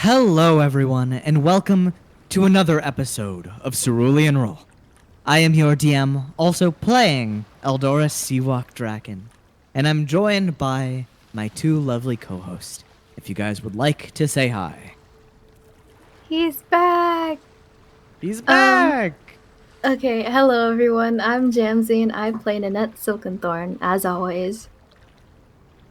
Hello, everyone, and welcome to another episode of Cerulean Roll. I am your DM, also playing Eldora Seawalk Draken, and I'm joined by my two lovely co-hosts. If you guys would like to say hi. He's back! He's back! Okay, hello everyone, I'm Jamsy and I play Nanette Silkenthorn, as always.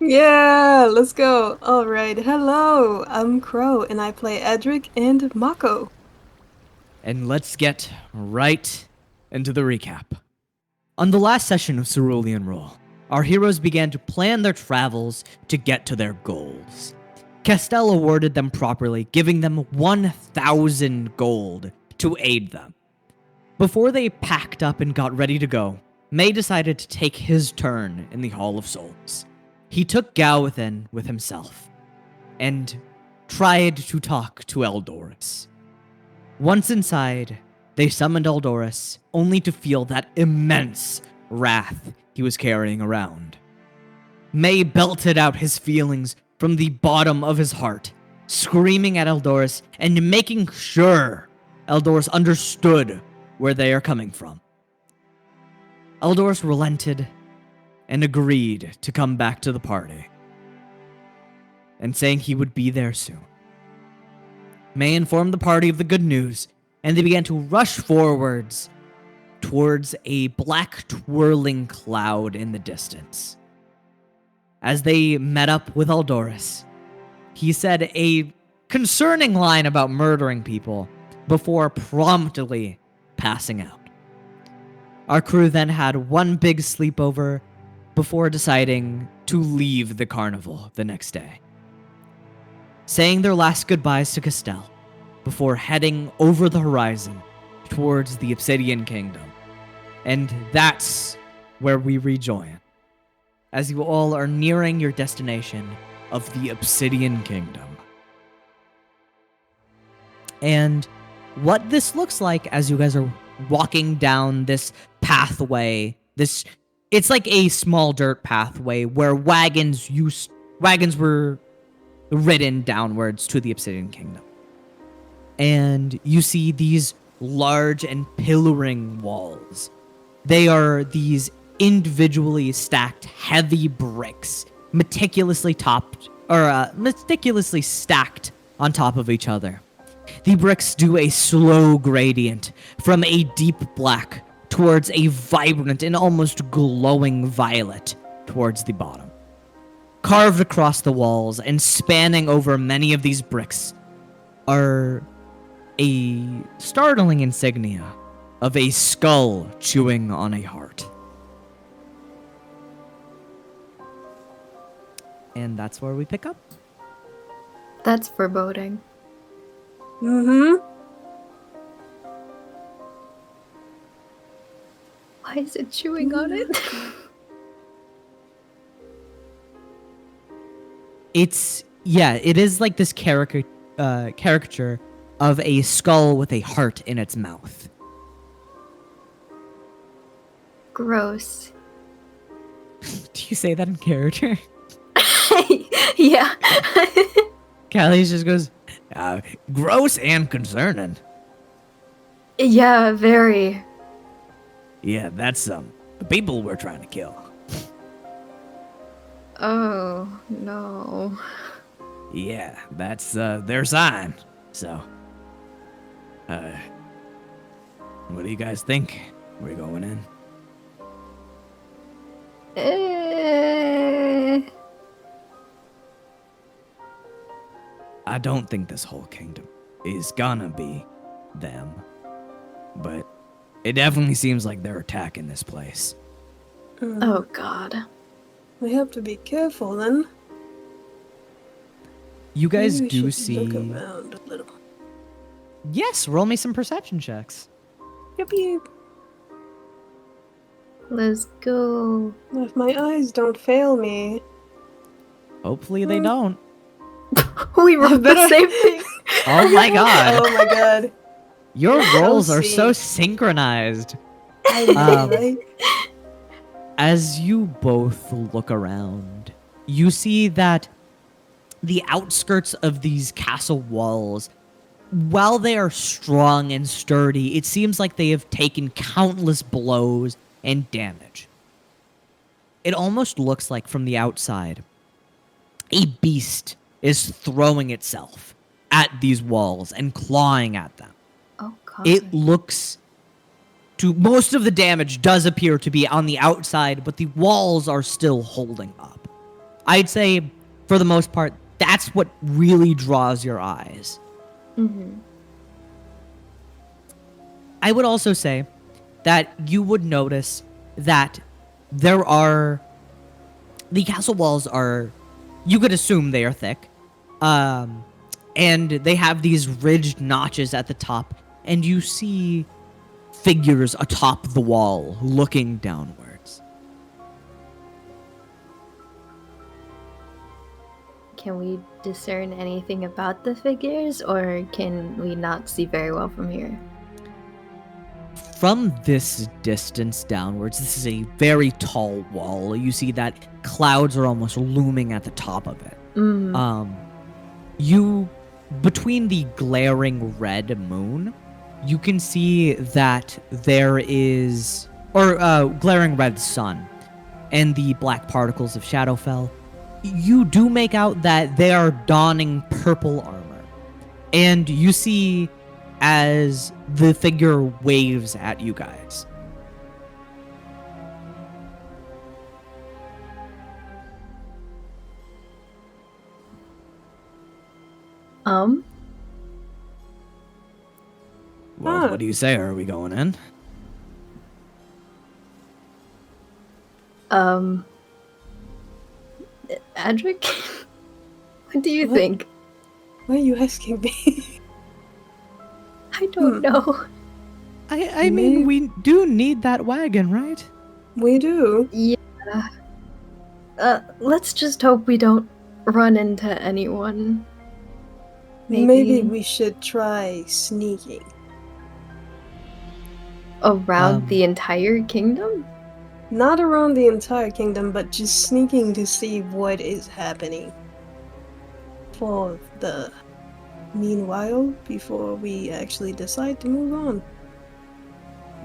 Yeah, let's go. Alright, hello, I'm Crow and I play Edric and Mako. And let's get right into the recap. On the last session of Cerulean Roll, our heroes began to plan their travels to get to their goals. Castell awarded them properly, giving them 1,000 gold to aid them. Before they packed up and got ready to go, May decided to take his turn in the Hall of Souls. He took Ghelfi with himself and tried to talk to Eldoris. Once inside, they summoned Eldoris, only to feel that immense wrath he was carrying around. May belted out his feelings from the bottom of his heart, screaming at Eldoris and making sure Eldoris understood where they are coming from. Eldoris relented and agreed to come back to the party, and saying he would be there soon. May informed the party of the good news, and they began to rush forwards towards a black twirling cloud in the distance. As they met up with Eldoris, he said a concerning line about murdering people before promptly passing out. Our crew then had one big sleepover before deciding to leave the carnival the next day, saying their last goodbyes to Castell before heading over the horizon towards the Obsidian Kingdom. And that's where we rejoin, as you all are nearing your destination of the Obsidian Kingdom. And what this looks like as you guys are walking down this pathway, it's like a small dirt pathway where wagons were ridden downwards to the Obsidian Kingdom. And you see these large and pillaring walls. They are these individually stacked heavy bricks, meticulously stacked on top of each other. The bricks do a slow gradient from a deep black towards a vibrant and almost glowing violet towards the bottom. Carved across the walls and spanning over many of these bricks are a startling insignia of a skull chewing on a heart. And that's where we pick up. That's foreboding. Mm-hmm. Why is it chewing on it? It is like this caricature of a skull with a heart in its mouth. Gross. Do you say that in character? Yeah. Callie just goes, gross and concerning. Yeah, very. Yeah, that's the people we're trying to kill. Oh, no. Yeah, that's their sign. So, what do you guys think? We're going in. I don't think this whole kingdom is gonna be them, but it definitely seems like they're attacking this place. Oh, God. We have to be careful then. You guys Maybe we do should see... look around a little. Yes, roll me some perception checks. Yep. Let's go. If my eyes don't fail me. Hopefully they don't. We wrote the same thing. Oh my god. Oh my god. Your rolls are see. so synchronized. I know, right? As you both look around, you see that the outskirts of these castle walls, while they are strong and sturdy, it seems like they have taken countless blows and damage. It almost looks like from the outside, a beast is throwing itself at these walls and clawing at them. Oh god. It looks to most of the damage does appear to be on the outside, but the walls are still holding up. I'd say, for the most part, that's what really draws your eyes. Mm-hmm. I would also say that you would notice that the castle walls are, you could assume they are thick, and they have these ridged notches at the top, and you see figures atop the wall looking downwards. Can we discern anything about the figures, or can we not see very well from here? From this distance downwards, this is a very tall wall. You see that clouds are almost looming at the top of it. Between the glaring red moon, you can see that there is, glaring red sun, and the black particles of Shadowfell. You do make out that they are donning purple armor, and you see as the figure waves at you guys. Well, what do you say? Are we going in? Adric? What do you think? Why are you asking me? I don't know. I mean, we do need that wagon, right? We do. Yeah. Let's just hope we don't run into anyone. Maybe we should try sneaking. Around the entire kingdom? Not around the entire kingdom, but just sneaking to see what is happening. For the meanwhile, before we actually decide to move on.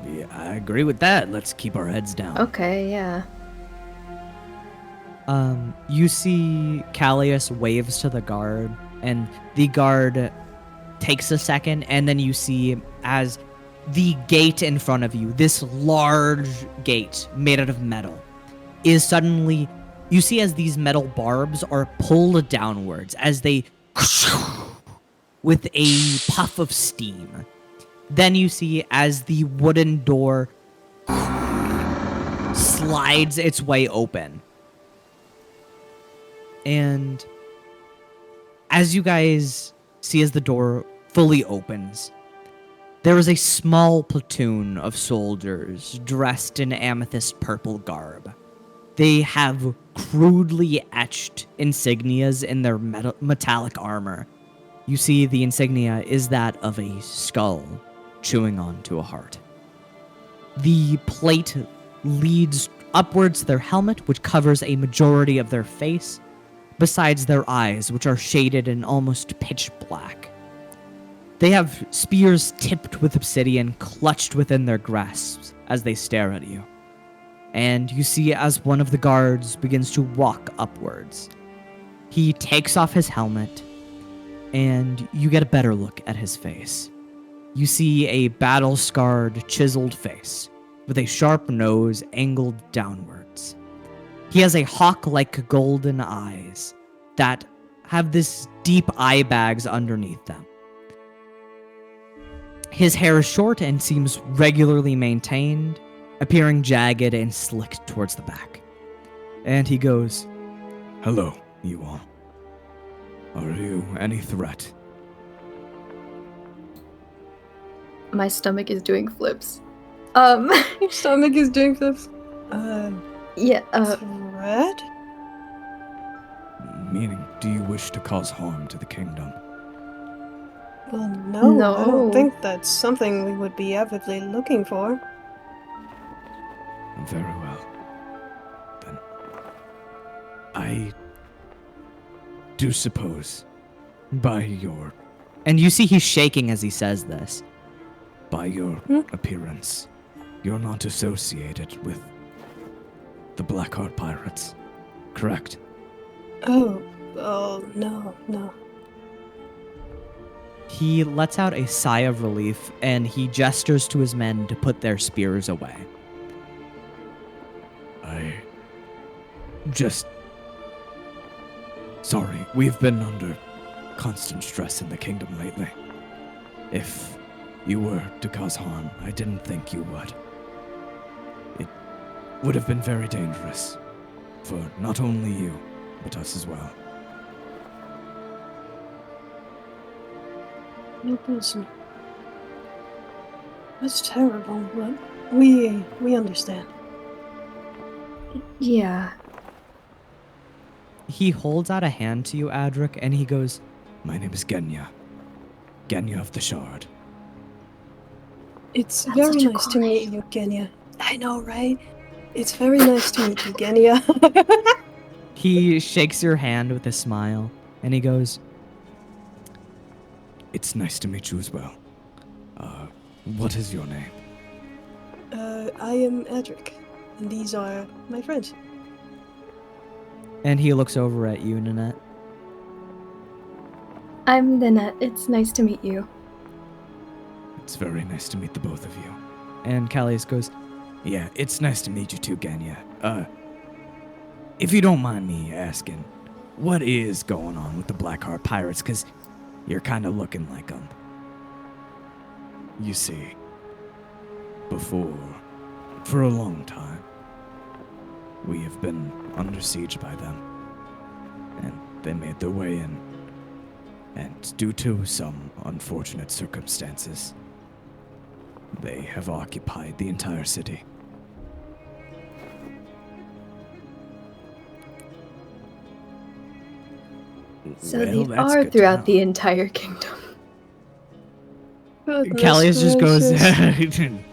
Yeah, I agree with that. Let's keep our heads down. Okay, yeah. You see Callius waves to the guard, and the guard takes a second, and then you see as the gate in front of you, this large gate made out of metal, is suddenly, you see as these metal barbs are pulled downwards as they with a puff of steam. Then you see as the wooden door slides its way open. And as you guys see as the door fully opens, there is a small platoon of soldiers dressed in amethyst purple garb. They have crudely etched insignias in their metallic armor. You see the insignia is that of a skull chewing onto a heart. The plate leads upwards to their helmet, which covers a majority of their face, besides their eyes, which are shaded in almost pitch black. They have spears tipped with obsidian clutched within their grasps as they stare at you. And you see as one of the guards begins to walk upwards. He takes off his helmet, and you get a better look at his face. You see a battle-scarred, chiseled face with a sharp nose angled downwards. He has a hawk-like golden eyes that have this deep eye bags underneath them. His hair is short and seems regularly maintained, appearing jagged and slicked towards the back. And he goes, "Hello, you all. Are you any threat?" My stomach is doing flips. Your stomach is doing flips. Yeah, Threat? Meaning, do you wish to cause harm to the kingdom? Well, no, I No. don't think that's something we would be avidly looking for. Very well. Then do suppose, by your... And you see he's shaking as he says this. By your appearance, you're not associated with the Blackheart Pirates, correct? Oh, no. He lets out a sigh of relief, and he gestures to his men to put their spears away. Sorry, we've been under constant stress in the kingdom lately. If you were to cause harm, I didn't think you would. It would have been very dangerous for not only you, but us as well. No person. That's terrible, but we understand. Yeah. He holds out a hand to you, Adric, and he goes, "My name is Genya. Genya of the Shard." It's That's very such a nice cool to meet you, Genya. I know, right? It's very nice to meet you, Genya. He shakes your hand with a smile, and he goes, "It's nice to meet you as well. What is your name?" I am Edric, and these are my friends. And he looks over at you, Nanette. I'm Nanette. It's nice to meet you. It's very nice to meet the both of you. And Callias goes, "Yeah, it's nice to meet you too, Genya. If you don't mind me asking, what is going on with the Blackheart Pirates? Because you're kind of looking like them." You see, before, for a long time, we have been under siege by them. And they made their way in. And due to some unfortunate circumstances, they have occupied the entire city. So Well, they that's are good to throughout know. the entire kingdom. Goodness Callias just goes, gracious.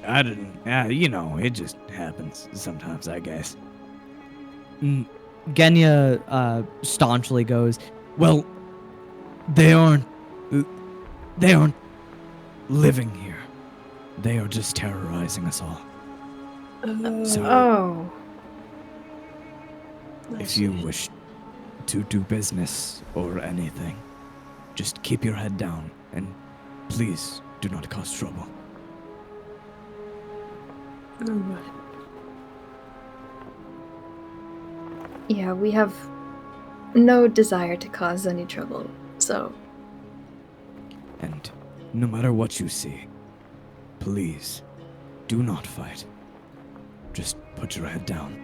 I didn't, it just happens sometimes, I guess. Genya staunchly goes, "Well, they aren't living here. They are just terrorizing us all. So- Oh. If you wish to do business or anything, just keep your head down and please do not cause trouble." Alright. Yeah, we have no desire to cause any trouble, so... And no matter what you see, please do not fight. Just put your head down.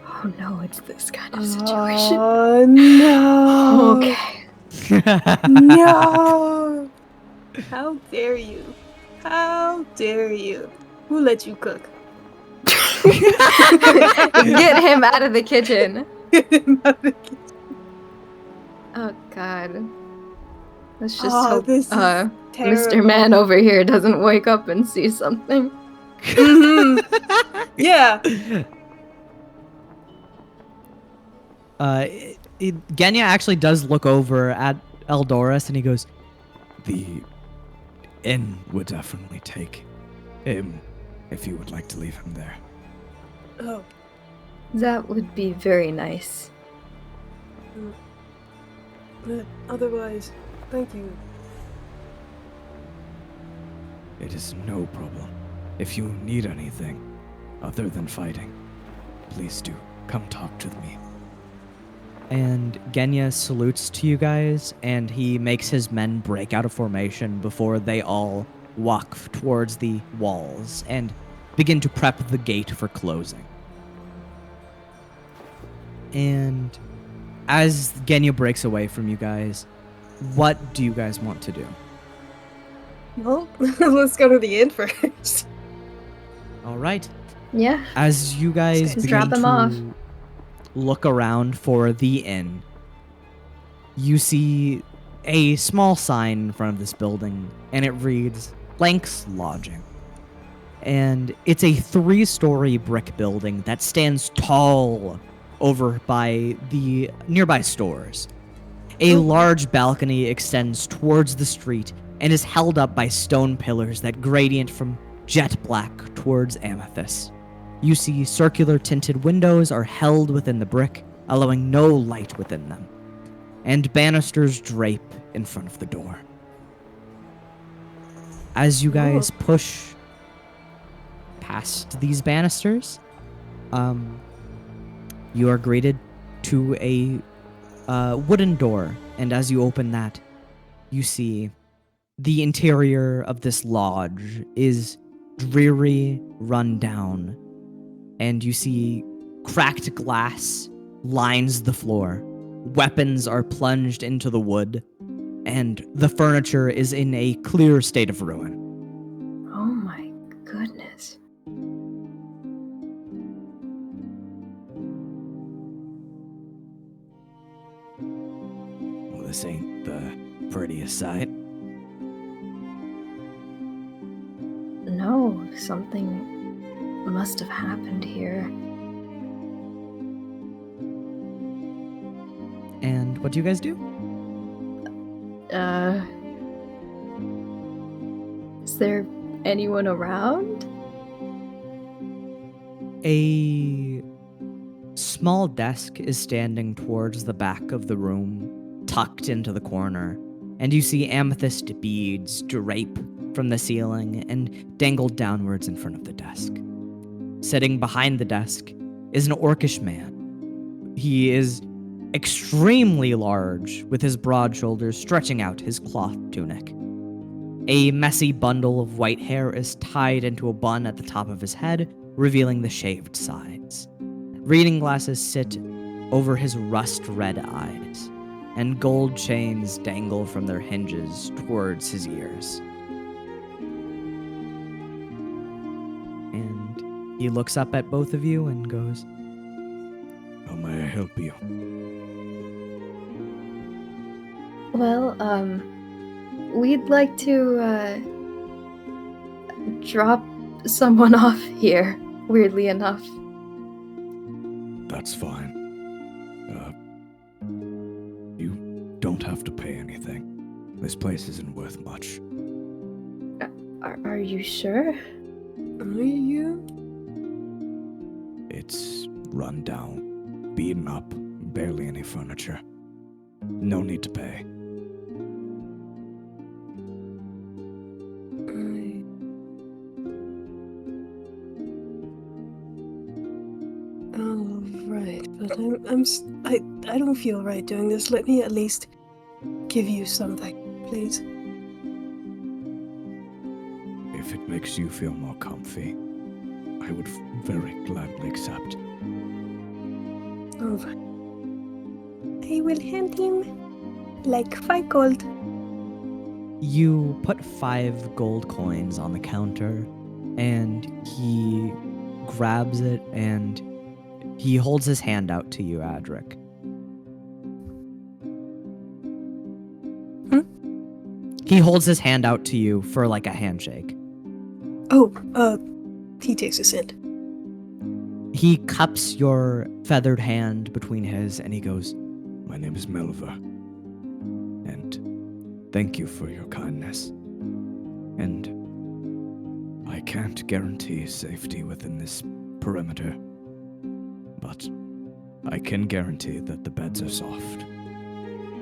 Oh no, it's this kind of situation. Oh no! Okay. No! How dare you? How dare you? Who let you cook? Get him out of the kitchen. Oh god. Let's just hope this is Mr. terrible. Man over here doesn't wake up and see something. Yeah. Genya actually does look over at Eldoris and he goes, "The inn would definitely take him if you would like to leave him there." Oh. That would be very nice. But otherwise, thank you. It is no problem. If you need anything other than fighting, please do come talk to me. And Genya salutes to you guys, and he makes his men break out of formation before they all walk towards the walls and begin to prep the gate for closing. And as Genya breaks away from you guys, what do you guys want to do? Well, let's go to the inn first. All right. Yeah. As you guys Just begin drop them off. to look around for the inn, you see a small sign in front of this building, and it reads Lank's Lodging. And it's a 3-story brick building that stands tall over by the nearby stores. A large balcony extends towards the street and is held up by stone pillars that gradient from jet black towards amethyst. You see circular tinted windows are held within the brick, allowing no light within them, and banisters drape in front of the door. As you guys push past these banisters, you are greeted to a wooden door, and as you open that, you see the interior of this lodge is dreary, run down, and you see cracked glass lines the floor. Weapons are plunged into the wood, and the furniture is in a clear state of ruin. Oh my goodness. Well, this ain't the prettiest sight. No, something must have happened here. And what do you guys do? Is there anyone around? A small desk is standing towards the back of the room, tucked into the corner, and you see amethyst beads drape from the ceiling and dangle downwards in front of the desk. Sitting behind the desk is an orcish man. He is extremely large, with his broad shoulders stretching out his cloth tunic. A messy bundle of white hair is tied into a bun at the top of his head, revealing the shaved sides. Reading glasses sit over his rust-red eyes, and gold chains dangle from their hinges towards his ears. And he looks up at both of you and goes, "How may I help you?" Well, we'd like to, drop someone off here, weirdly enough. That's fine. You don't have to pay anything. This place isn't worth much. Are you sure? Are you? It's run down, beaten up, barely any furniture. No need to pay. Oh, right. But I don't feel right doing this. Let me at least give you something, please. If it makes you feel more comfy, I would very gladly accept. All right. I will hand him like 5 gold. You put 5 gold coins on the counter, and he grabs it and he holds his hand out to you, Adric. He holds his hand out to you for like a handshake. Oh, he takes a cent. He cups your feathered hand between his and he goes, My name is Melva, and thank you for your kindness. And I can't guarantee safety within this perimeter, but I can guarantee that the beds are soft.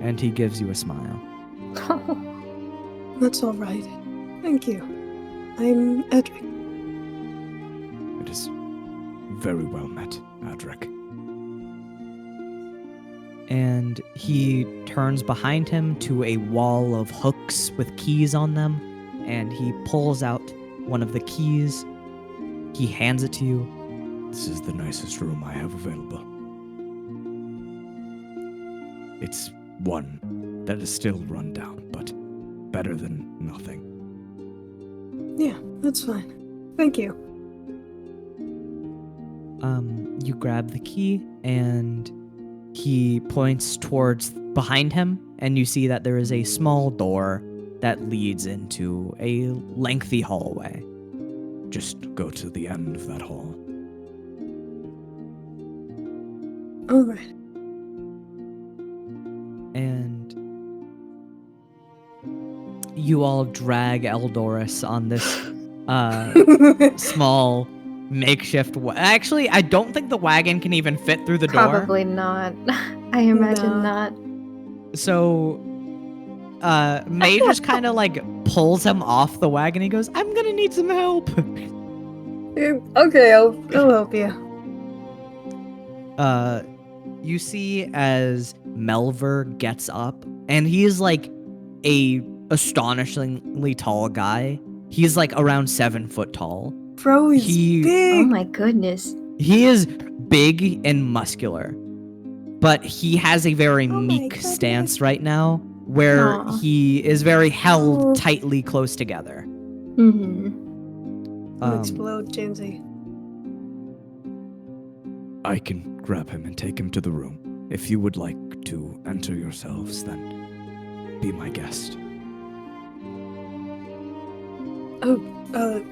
and he gives you a smile. That's all right. Thank you. I'm Edric. It is very well met, Adric. And he turns behind him to a wall of hooks with keys on them, and he pulls out one of the keys. He hands it to you. This is the nicest room I have available. It's one that is still run down, but better than nothing. Yeah, that's fine. Thank you. You grab the key, and he points towards behind him, and you see that there is a small door that leads into a lengthy hallway. Just go to the end of that hall. All right. And you all drag Eldoris on this small makeshift. Actually, I don't think the wagon can even fit through the door. Probably not. I imagine No. not. So, May just kind of like pulls him off the wagon. He goes, "I'm gonna need some help." Okay, I'll help you. You see as Melver gets up, and he is like a astonishingly tall guy. He's like around 7 foot tall. Bro is He- big. Oh my goodness. He is big and muscular, but he has a very Oh my meek goodness. stance right now, where Aw. he is very held Oh. tightly close together. Mm-hmm. I'll explode, Jamesy. I can grab him and take him to the room. If you would like to enter yourselves, then be my guest.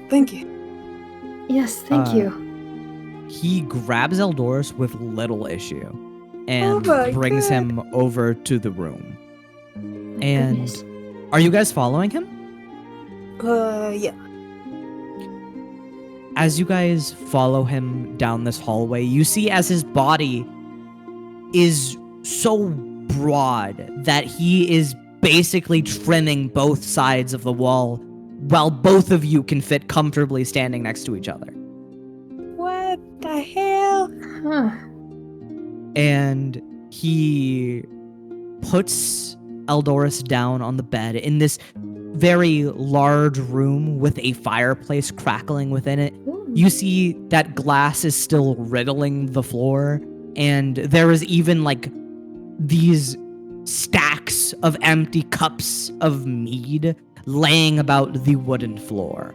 Thank you. Yes, thank you. He grabs Eldoris with little issue and Oh my brings God. him over to the room. My And goodness. are you guys following him? Yeah. As you guys follow him down this hallway, you see as his body is so broad that he is basically trimming both sides of the wall while both of you can fit comfortably standing next to each other. What the hell? Huh. And he puts Eldoris down on the bed in this very large room with a fireplace crackling within it. Ooh. You see that glass is still riddling the floor, and there is even like these stacks of empty cups of mead laying about the wooden floor.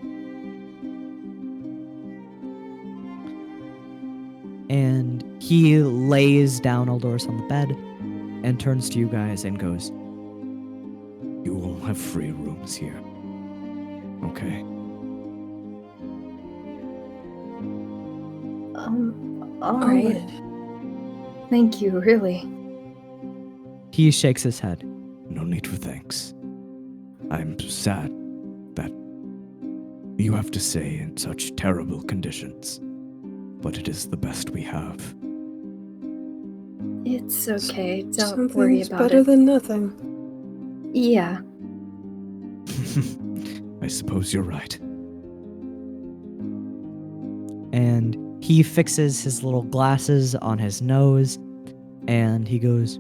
And he lays down Eldoris on the bed and turns to you guys and goes, You all have free rooms here. Okay. All All right. right. Thank you, really. he shakes his head. No need for thanks. I'm sad that you have to stay in such terrible conditions, but it is the best we have. It's okay. Don't worry Something's about better it. than nothing. Yeah. I suppose you're right. And he fixes his little glasses on his nose and he goes,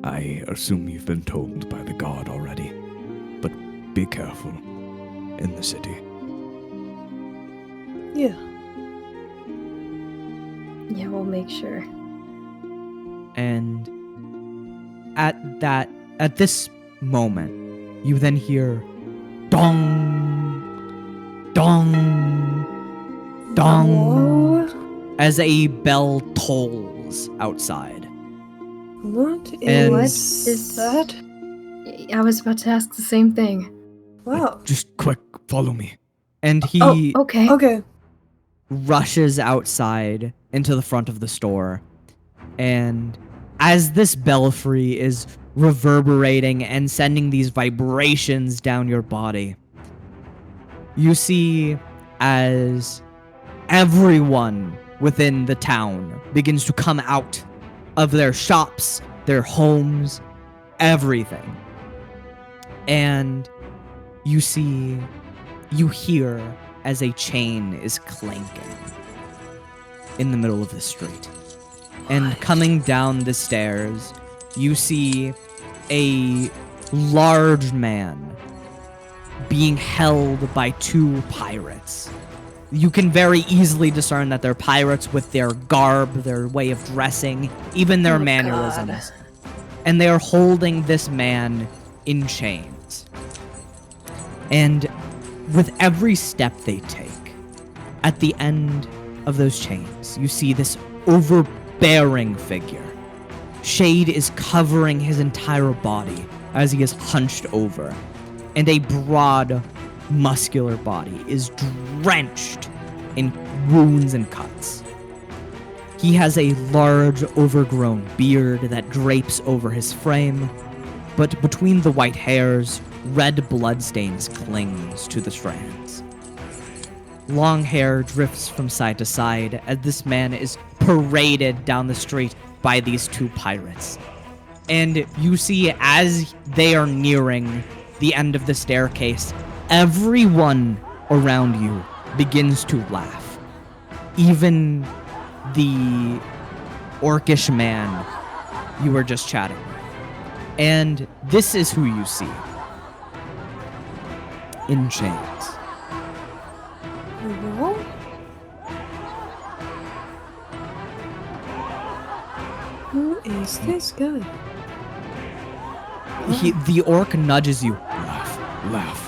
I assume you've been told by the god already, but be careful in the city. Yeah. Yeah, we'll make sure. and at this moment, you then hear dong, dong, dong, Whoa. as a bell tolls outside. What And- What is is- that? I was about to ask the same thing. Wow. Just quick, follow me. And he Oh, okay. Okay. rushes outside into the front of the store. And as this belfry is reverberating and sending these vibrations down your body, you see as everyone within the town begins to come out of their shops, their homes, everything. And you hear as a chain is clanking in the middle of the street. And What? coming down the stairs, you see a large man being held by two pirates. You can very easily discern that they're pirates with their garb, their way of dressing, even their Oh, mannerisms. God. And they are holding this man in chains. And with every step they take, at the end of those chains, you see this overbearing figure. Shade is covering his entire body as he is hunched over, and a broad, muscular body is drenched in wounds and cuts. He has a large, overgrown beard that drapes over his frame, but between the white hairs, red bloodstains clings to the strands. Long hair drifts from side to side as this man is paraded down the street by these two pirates. And you see, as they are nearing the end of the staircase, everyone around you begins to laugh. Even the orcish man you were just chatting with. And this is who you see. In chains. What? Who is this guy? The orc nudges you. Laugh.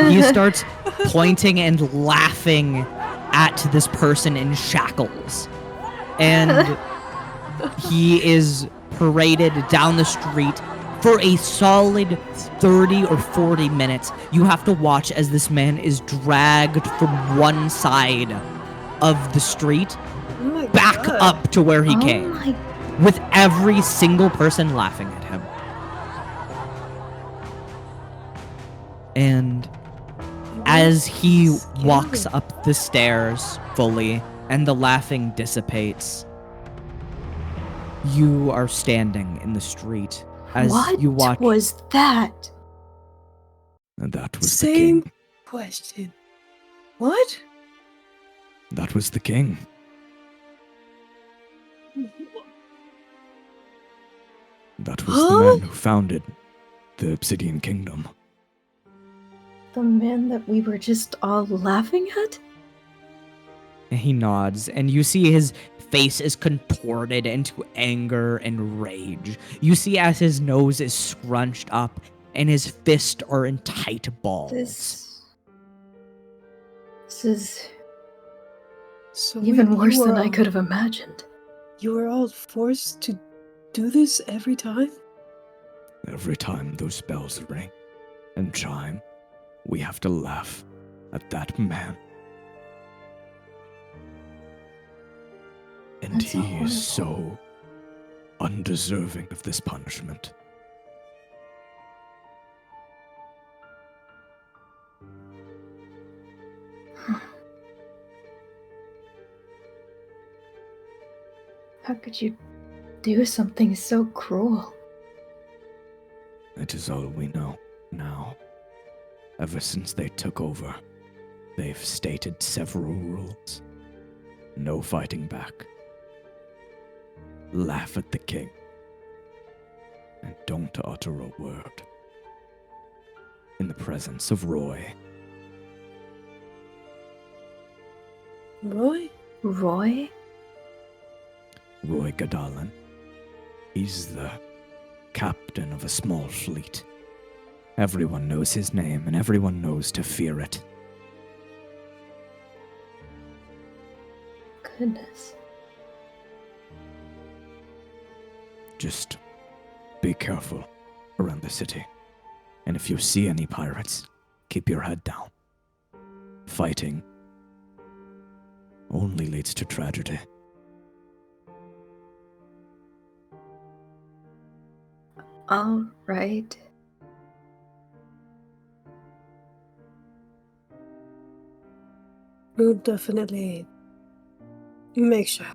He starts pointing and laughing at this person in shackles. And he is paraded down the street for a solid 30 or 40 minutes. You have to watch as this man is dragged from one side of the street Oh my back God. up to where he Oh came, my- with every single person laughing at him. And as he Scary. walks up the stairs fully and the laughing dissipates, you are standing in the street as what you watch. was that? And that was the Same king. question. What? That was the king. That was the Huh? man who founded the Obsidian Kingdom. The man that we were just all laughing at? And he nods, and you see his face is contorted into anger and rage. You see as his nose is scrunched up and his fists are in tight balls. This is So even wait, worse you than were I all- could have imagined. You were all forced to do this every time? Every time those bells ring and chime, we have to laugh at that man. And That's he horrible. is so undeserving of this punishment. How could you do something so cruel? It is all we know now. Ever since they took over, they've stated several rules. No fighting back. Laugh at the king. And don't utter a word. In the presence of Roy. Roy? Roy? Roy Gadalin. He's the captain of a small fleet. Everyone knows his name, and everyone knows to fear it. Goodness. Just be careful around the city. And if you see any pirates, keep your head down. Fighting only leads to tragedy. All right. We'll definitely make sure.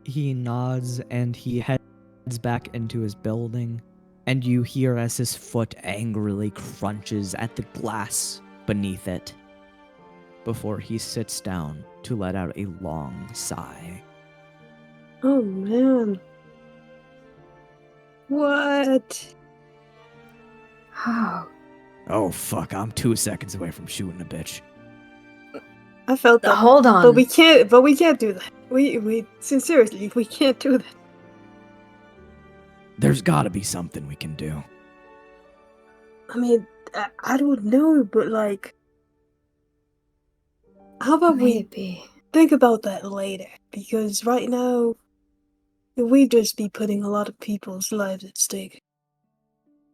He nods and he heads back into his building, and you hear as his foot angrily crunches at the glass beneath it before he sits down to let out a long sigh. Oh man. What? How? Oh fuck, I'm 2 seconds away from shooting a bitch. I felt that. Hold on. But we can't do that. We seriously, we can't do that. There's gotta be something we can do. I mean, I don't know, but like, how about we Maybe. think about that later? Because right now, we'd just be putting a lot of people's lives at stake.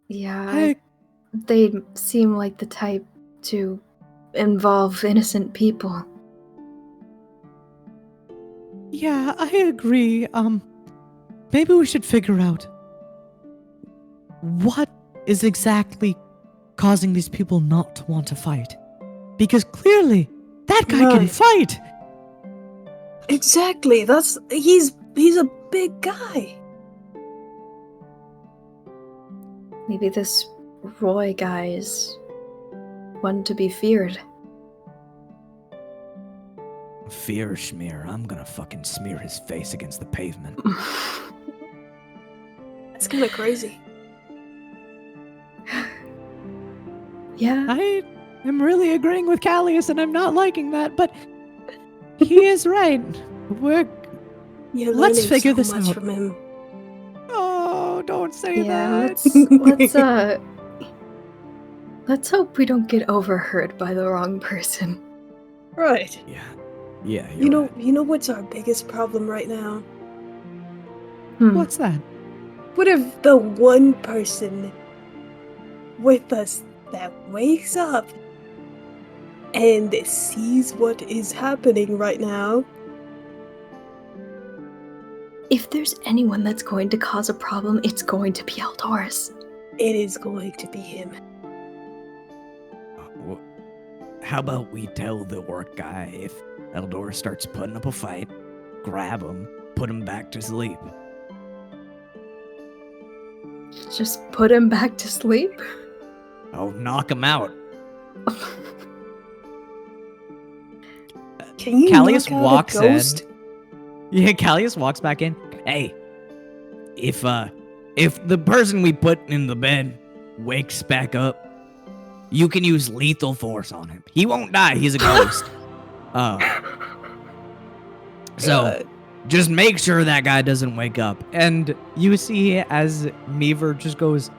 Yeah. I they seem like the type to involve innocent people. Yeah, I agree. Maybe we should figure out what is exactly causing these people not to want to fight. Because clearly, that guy can Right. fight. Exactly. He's a big guy. Maybe this Roy guy is one to be feared. Fear schmear. I'm gonna fucking smear his face against the pavement. That's kind of crazy. Yeah. I am really agreeing with Callius, and I'm not liking that, but he is right. You're Let's learning figure so this much out. from him. Oh, don't say Yeah, that. let's hope we don't get overheard by the wrong person. Right. Yeah, You know, right. you know what's our biggest problem right now? What's that? What if the one person with us that wakes up and sees what is happening right now? If there's anyone that's going to cause a problem, it's going to be Eldorus. It is going to be him. How about we tell the orc guy if Eldor starts putting up a fight, grab him, put him back to sleep. Just put him back to sleep? Oh, knock him out. Can you Callius knock out walks a ghost? Yeah, Callius walks back in. Hey, if the person we put in the bed wakes back up, you can use lethal force on him. He won't die. He's a ghost. So Just make sure that guy doesn't wake up. And you see as Meaver just goes,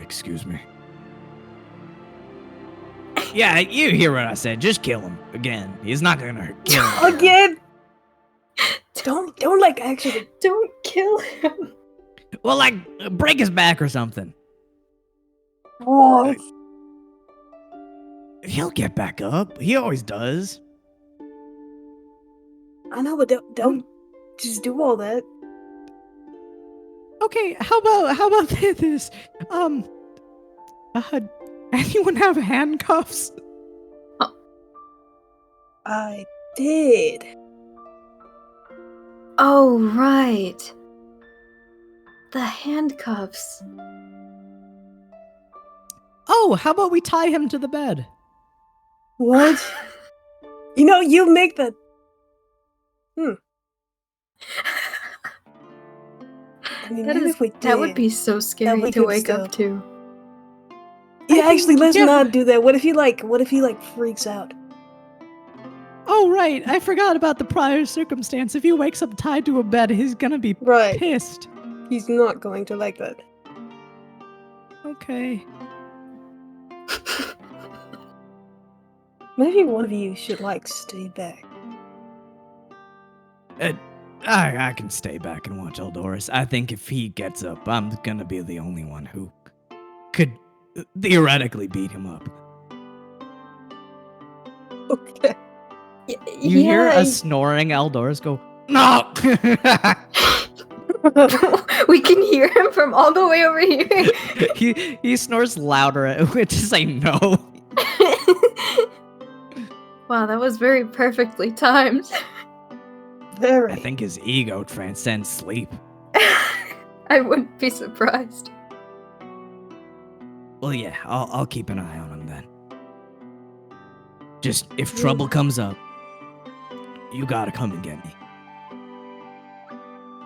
excuse me. yeah, you hear what I said. Just kill him again. He's not gonna kill him Again? Don't like actually. Don't kill him. Well, like, break his back or something. Oh, He'll get back up. He always does. I know, but don't just do all that. Okay, how about this? Anyone have handcuffs? I did. Oh, right. The handcuffs. Oh, how about we tie him to the bed? What? You know, you make that. I mean, maybe if we did. That would be so that scary we to could wake up to. Yeah, I actually, think- let's yeah. not do that. What if he freaks out? Oh, right. I forgot about the prior circumstance. If he wakes up tied to a bed, he's gonna be Right. pissed. He's not going to like that. Okay. Maybe one of you should stay back. I can stay back and watch Eldorus. I think if he gets up, I'm gonna be the only one who could theoretically beat him up. Okay. You hear a snoring Eldorus go, no! We can hear him from all the way over here. he snores louder at which is say no. Wow, that was very perfectly timed. Very. I think his ego transcends sleep. I wouldn't be surprised. Well, yeah, I'll keep an eye on him then. Just, if trouble comes up, you gotta come and get me.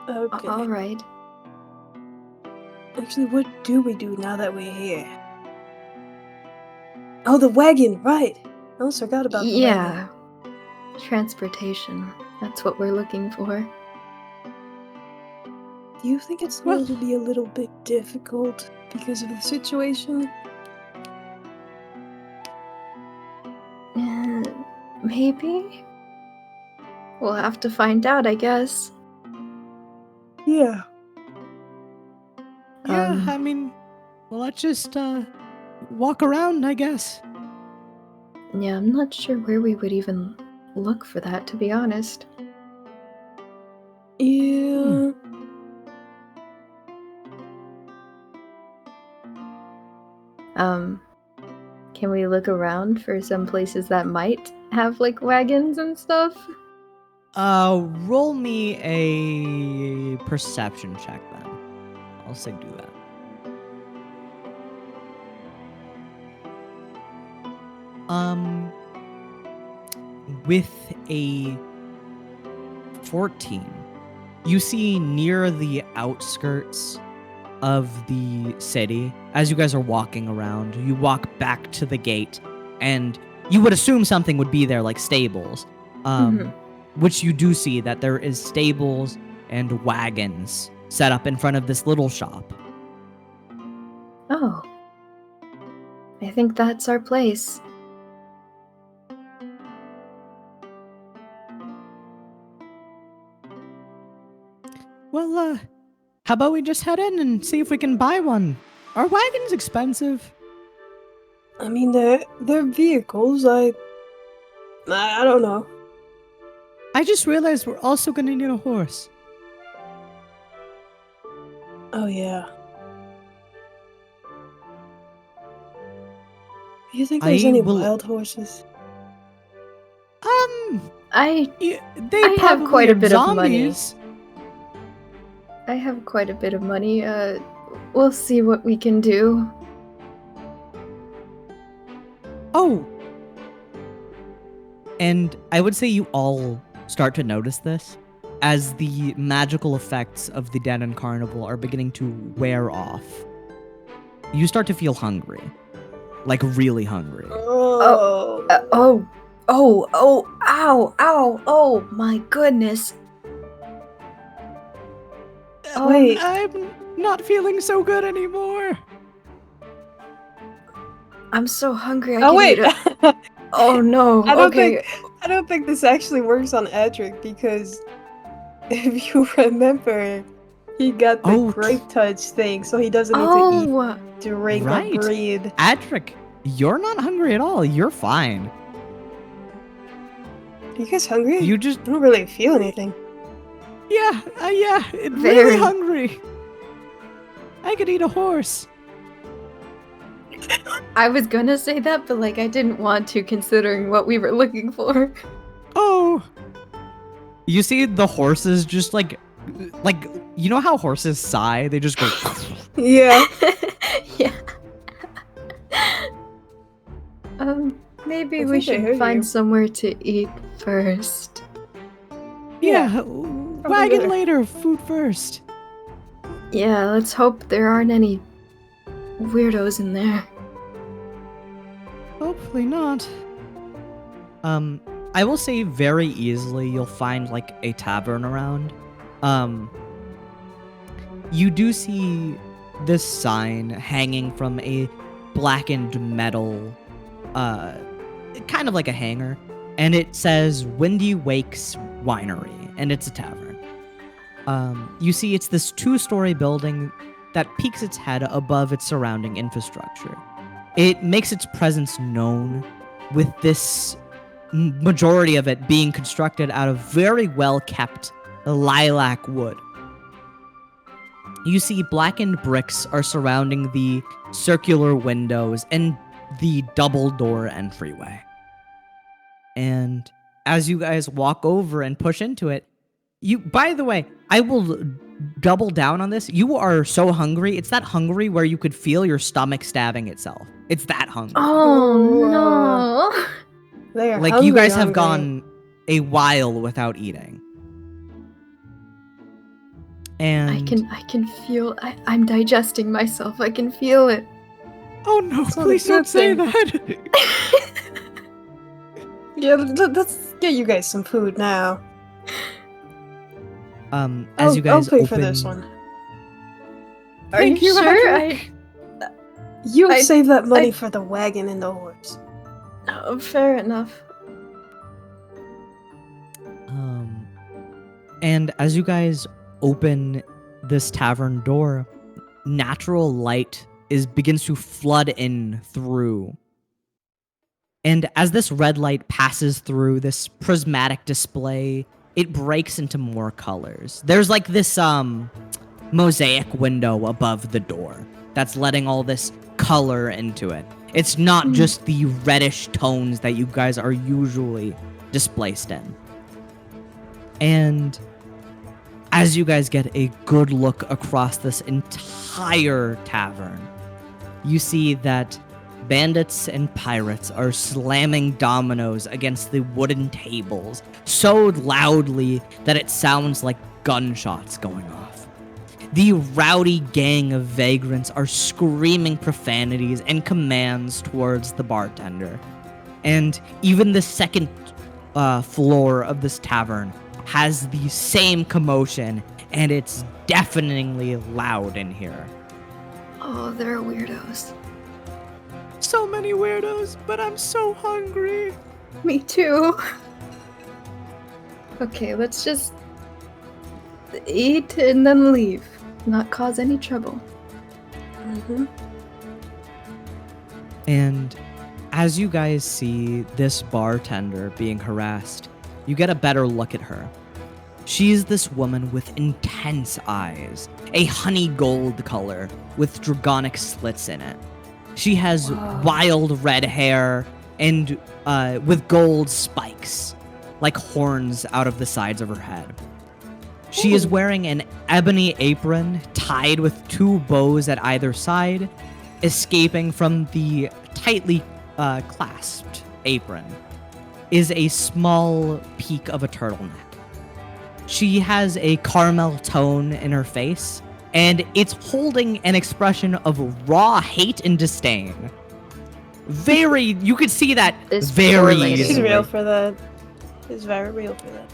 Okay. All right. Actually, what do we do now that we're here? Oh, the wagon, right. I almost forgot about the wagon. Yeah. Transportation. That's what we're looking for. Do you think it's going to be a little bit difficult because of the situation? Maybe? We'll have to find out, I guess. Yeah. Yeah, I mean, Well, let's just walk around, I guess. Yeah, I'm not sure where we would even look for that, to be honest. Yeah. Can we look around for some places that might have like wagons and stuff? Roll me a perception check then. I'll say do that. With a 14, you see near the outskirts of the city, as you guys are walking around, you walk back to the gate, and you would assume something would be there, like stables. Which you do see that there is stables and wagons set up in front of this little shop. Oh. I think that's our place. Well, how about we just head in and see if we can buy one? Are wagons expensive? I mean, they're vehicles. I don't know. I just realized we're also gonna need a horse. Oh yeah. Do you think there's I any will- wild horses? They I have probably quite a have bit of money. zombies. I have quite a bit of money. We'll see what we can do. Oh. And I would say you all start to notice this as the magical effects of the Den and Carnival are beginning to wear off. You start to feel hungry. Like really hungry. Oh. Oh, my goodness. Wait. I'm not feeling so good anymore. I'm so hungry. Oh wait. Oh no. I Okay. don't think this actually works on Edric because if you remember, he got the grape touch thing, so he doesn't need to eat, drink, Right. or breathe. Adric, you're not hungry at all. You're fine. Are you guys hungry? You just I don't really feel anything. yeah, really Very. hungry. I could eat a horse. I was gonna say that, but like I didn't want to, considering what we were looking for. Oh. You see the horses just like you know how horses sigh? They just go Yeah. Yeah. Maybe I we think I should heard find you. somewhere to eat first. yeah, wagon better. later, food first. Yeah, let's hope there aren't any weirdos in there. Hopefully not. I will say very easily you'll find like a tavern around. You do see this sign hanging from a blackened metal, kind of like a hanger, and it says Windy Wakes Winery, and it's a tavern. You see it's this 2-story building that peeks its head above its surrounding infrastructure. It makes its presence known with this majority of it being constructed out of very well-kept lilac wood. You see blackened bricks are surrounding the circular windows and the double-door entryway. And as you guys walk over and push into it, by the way, I will double down on this. You are so hungry. It's that hungry where you could feel your stomach stabbing itself. It's that hungry. Oh no! They are Like hungry, you guys have hungry. gone a while without eating. And I can feel. I'm digesting myself. I can feel it. oh no! It's not a Please don't good say thing. that. Yeah, let's get you guys some food now. As you guys I'll pay open, for this one. Are Thank you you, sure? Adric. You I- save that money I- for the wagon and the horse. Oh, fair enough. And as you guys open this tavern door, natural light begins to flood in through. And as this red light passes through this prismatic display, it breaks into more colors. There's like this mosaic window above the door that's letting all this color into it. It's not just the reddish tones that you guys are usually displaced in. And as you guys get a good look across this entire tavern, you see that bandits and pirates are slamming dominoes against the wooden tables so loudly that it sounds like gunshots going off. The rowdy gang of vagrants are screaming profanities and commands towards the bartender. And even the second floor of this tavern has the same commotion, and it's deafeningly loud in here. Oh, they're weirdos. So many weirdos, but I'm so hungry. Me too. Okay, let's just eat and then leave. Not cause any trouble. Mm-hmm. And as you guys see this bartender being harassed, you get a better look at her. She's this woman with intense eyes, a honey gold color with dragonic slits in it. She has wild red hair and with gold spikes, like horns out of the sides of her head. She is wearing an ebony apron tied with two bows at either side, escaping from the tightly clasped apron is a small peak of a turtleneck. She has a caramel tone in her face, and it's holding an expression of raw hate and disdain. Very, you could see that This very poor lady. She's easily. real for that. She's very real for that.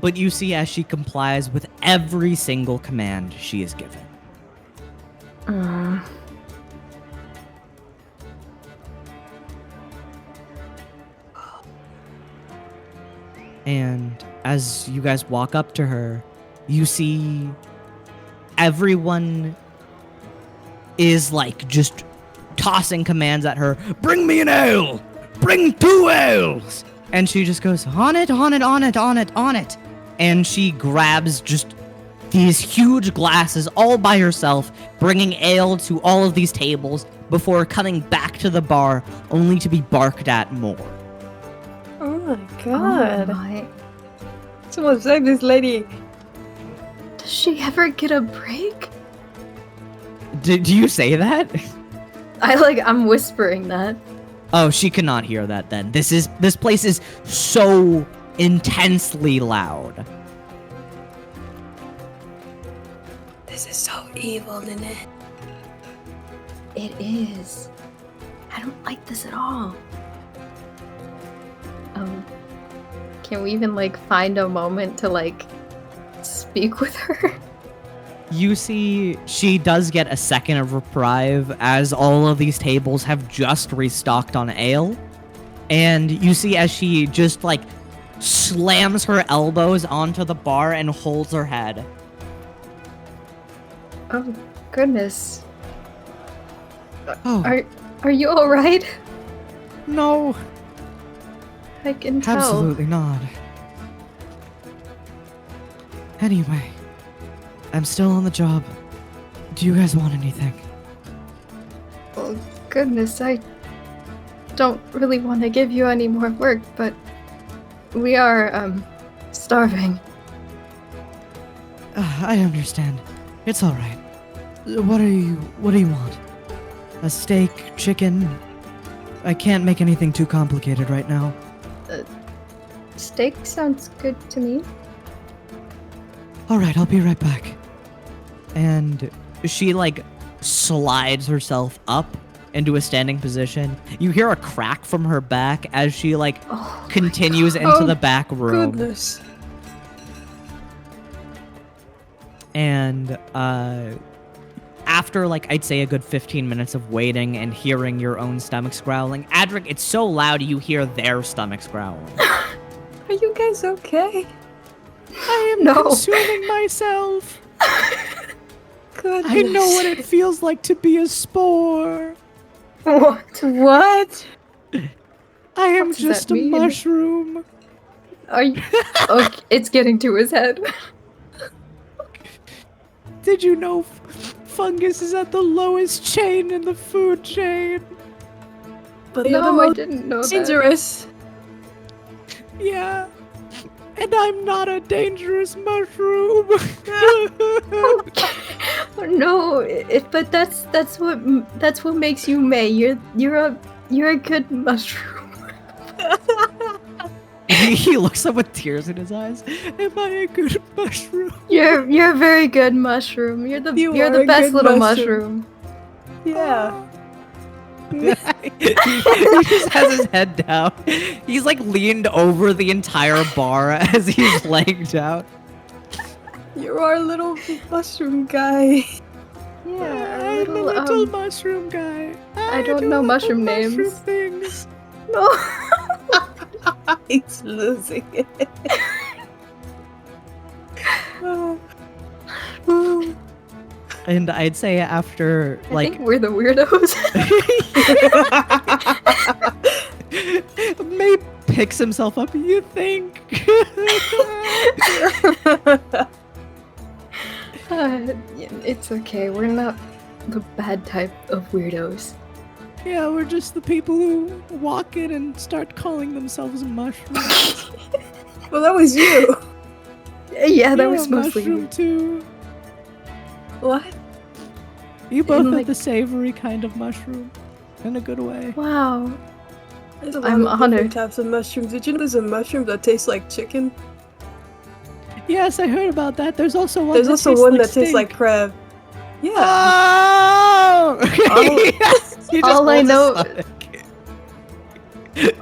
But you see as she complies with every single command she is given. And as you guys walk up to her, you see everyone is like just tossing commands at her. Bring me an ale! Bring 2 ales! And she just goes, on it, on it, on it, on it, on it. And she grabs just these huge glasses all by herself, bringing ale to all of these tables before coming back to the bar only to be barked at more. Oh my god. Oh my. Someone save this lady. Does she ever get a break? Do you say that? I'm whispering that. Oh, she cannot hear that then. This place is so intensely loud. This is so evil, isn't it? It is. I don't like this at all. Can we even find a moment to speak with her? You see, she does get a second of reprieve as all of these tables have just restocked on ale. And you see as she just slams her elbows onto the bar and holds her head. Oh goodness. Oh, Are you all right? no, I can tell. absolutely not. Anyway, I'm still on the job. Do you guys want anything? Oh goodness, I don't really want to give you any more work, but we are starving. I understand. It's all right. What do you want? A steak, chicken? I can't make anything too complicated right now. Steak sounds good to me. All right, I'll be right back. And she slides herself up into a standing position. You hear a crack from her back as she Oh my continues God. into Oh, the back room. Goodness. And after I'd say a good 15 minutes of waiting and hearing your own stomachs growling, Adric, it's so loud you hear their stomachs growling. Are you guys okay? I am No. consuming myself. goodness. I know what it feels like to be a spore. What? What? I am What does just that a mean? mushroom. Are you? Okay, it's getting to his head. Did you know fungus is at the lowest chain in the food chain? But they're the No, I most didn't know that. dangerous. Yeah. And I'm not a dangerous mushroom. No, but that's what makes you May. You're a good mushroom. He looks up with tears in his eyes. Am I a good mushroom? You're a very good mushroom. You're the You are a best good little mushroom. mushroom. Yeah. He just has his head down. He's like leaned over the entire bar as he's laying down. You're our little mushroom guy. Yeah, I'm a little mushroom guy. I don't do know little mushroom mushroom names. things. No. He's losing it. And I'd say after I like think we're the weirdos. May picks himself up. You think? It's okay. We're not the bad type of weirdos. Yeah, we're just the people who walk in and start calling themselves mushrooms. Well, that was you. Yeah, that You're was a mostly mushroom you. too. What? You both And, are like- the savory kind of mushroom, in a good way. Wow. There's a lot I'm of honored. different types of mushrooms. Did you know there's a mushroom that tastes like chicken? Yes, I heard about that. There's also one. There's that also tastes one like that tastes steak. like crab. Yeah. Oh! He just all I holds his know- stomach.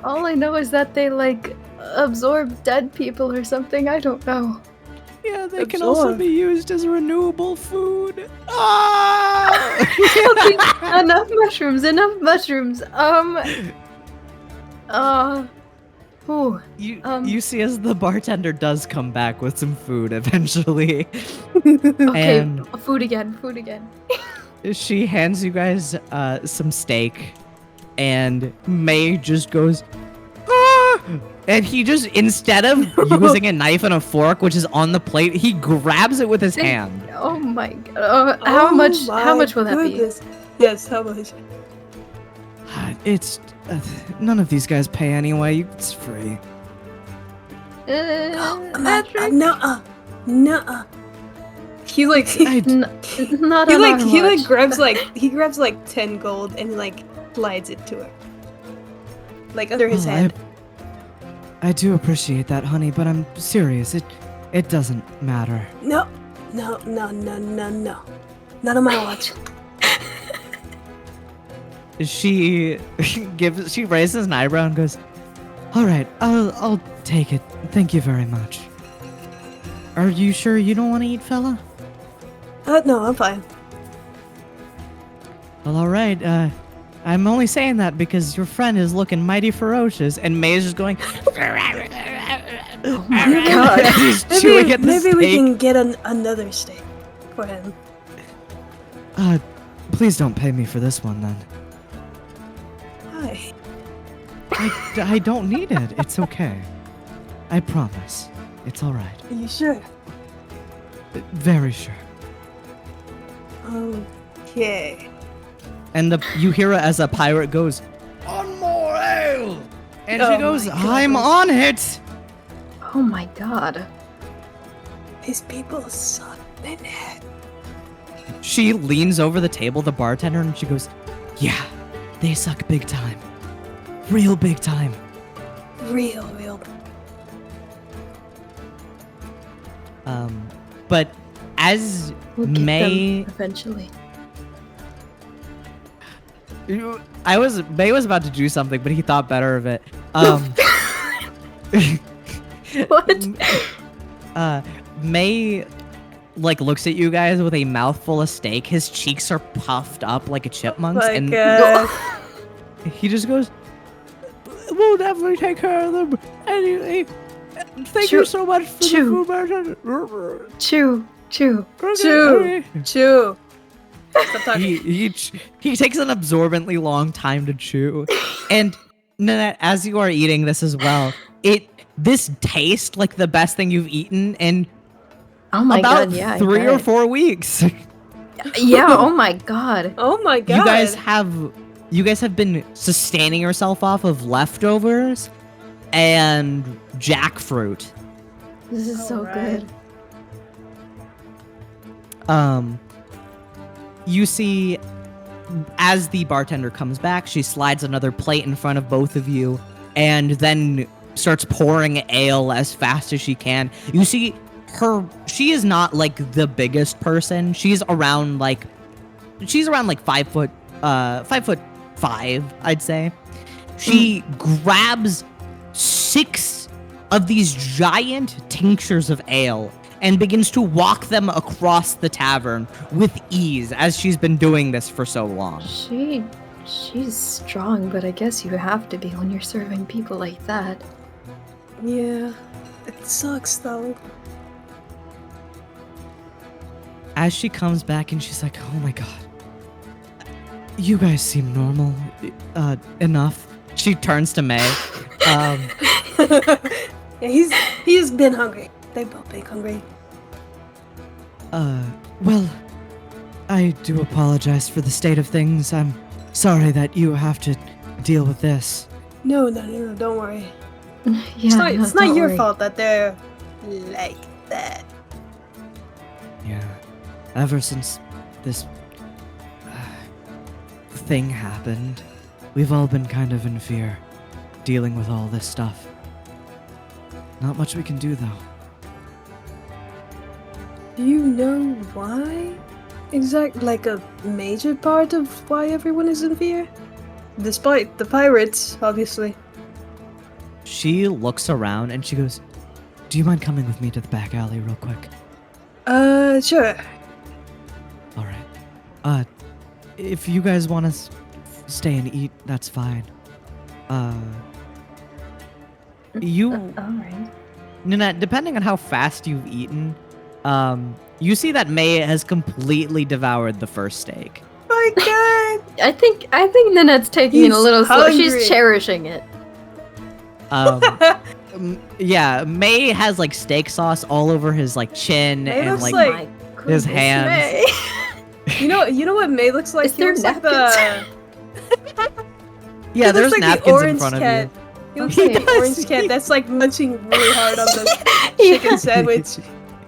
All I know is that they like absorb dead people or something. I don't know. Yeah, they can also Absorb. be used as renewable food. Oh! Okay, enough mushrooms. Enough mushrooms. Ooh. You see as the bartender does come back with some food eventually. Okay, And- food again. Food again. She hands you guys some steak, and May just goes, "Ah!" And he just, instead of using a knife and a fork, which is on the plate, he grabs it with his hand. Oh my god. How much? How much will that goodness. Yes, how much? It's none of these guys pay anyway. It's free. be? Patrick? Nuh-uh. He like Not he on like our he like watch. grabs like 10 gold and like slides it to her. Like under his Oh, hand. I do appreciate that, honey, but I'm serious. It doesn't matter. No. Not on my watch. She raises an eyebrow and goes, "All right, I'll take it. Thank you very much. Are you sure you don't want to eat, fella?" No, I'm fine. Well, all right. I'm only saying that because your friend is looking mighty ferocious, and May is just going. Oh my god. He's chewing at the Maybe we steak. can get another steak for him. Please don't pay me for this one, then. Why? I don't need it. It's okay. I promise. It's all right. Are you sure? Very sure. Okay. And you hear her as a pirate goes, "On more ale!" And Oh she goes, my "I'm goodness. on it!" Oh my god. These people suck in it. She leans over the table, the bartender, and she goes, "Yeah, they suck big time. Real big time." Real. But as We'll get May, them eventually. May was about to do something, but he thought better of it. What? May looks at you guys with a mouthful of steak. His cheeks are puffed up like a chipmunk's, My and God. he just goes, "We'll definitely take care of them." Anyway, thank you so much for the food, bartender. Chew. Okay, Chew. okay. Chew. Stop talking. He takes an absorbently long time to chew, and Nanette, as you are eating this as well, this tastes like the best thing you've eaten in Oh my about god, yeah. I 3 or bet. 4 weeks. Yeah, oh my god. Oh my god. You guys have been sustaining yourself off of leftovers and jackfruit. This is so Alright. good. You see, as the bartender comes back, she slides another plate in front of both of you and then starts pouring ale as fast as she can. You see she is not like the biggest person. She's around like 5'5", 5'5", I'd say. She grabs 6 of these giant tinctures of ale and begins to walk them across the tavern with ease, as she's been doing this for so long. She's strong, but I guess you have to be when you're serving people like that. Yeah. It sucks though. As she comes back and she's like, oh my god, you guys seem normal enough. She turns to May. Yeah, he's been hungry. They've both been hungry. Well, I do apologize for the state of things. I'm sorry that you have to deal with this. No, don't worry. Yeah, It's not your fault that they're like that. Yeah. Ever since this thing happened, we've all been kind of in fear, dealing with all this stuff. Not much we can do, though. Do you know why? Like a major part of why everyone is in fear? Despite the pirates, obviously. She looks around and she goes, do you mind coming with me to the back alley real quick? Sure. All right. If you guys want to stay and eat, that's fine. You, Alright. Nanette, depending on how fast you've eaten, you see that May has completely devoured the first steak. My god! I think Nanette's taking it a He's little slow. hungry. She's cherishing it. Yeah, May has like steak sauce all over his like chin May and looks like like- My his goodness, hands. May. You know what May looks like? Is there looks like the napkins? Yeah, he there's looks like the napkins in orange front cat. of He looks He like the does. orange cat that's like munching really hard on the Yeah. chicken sandwich. you.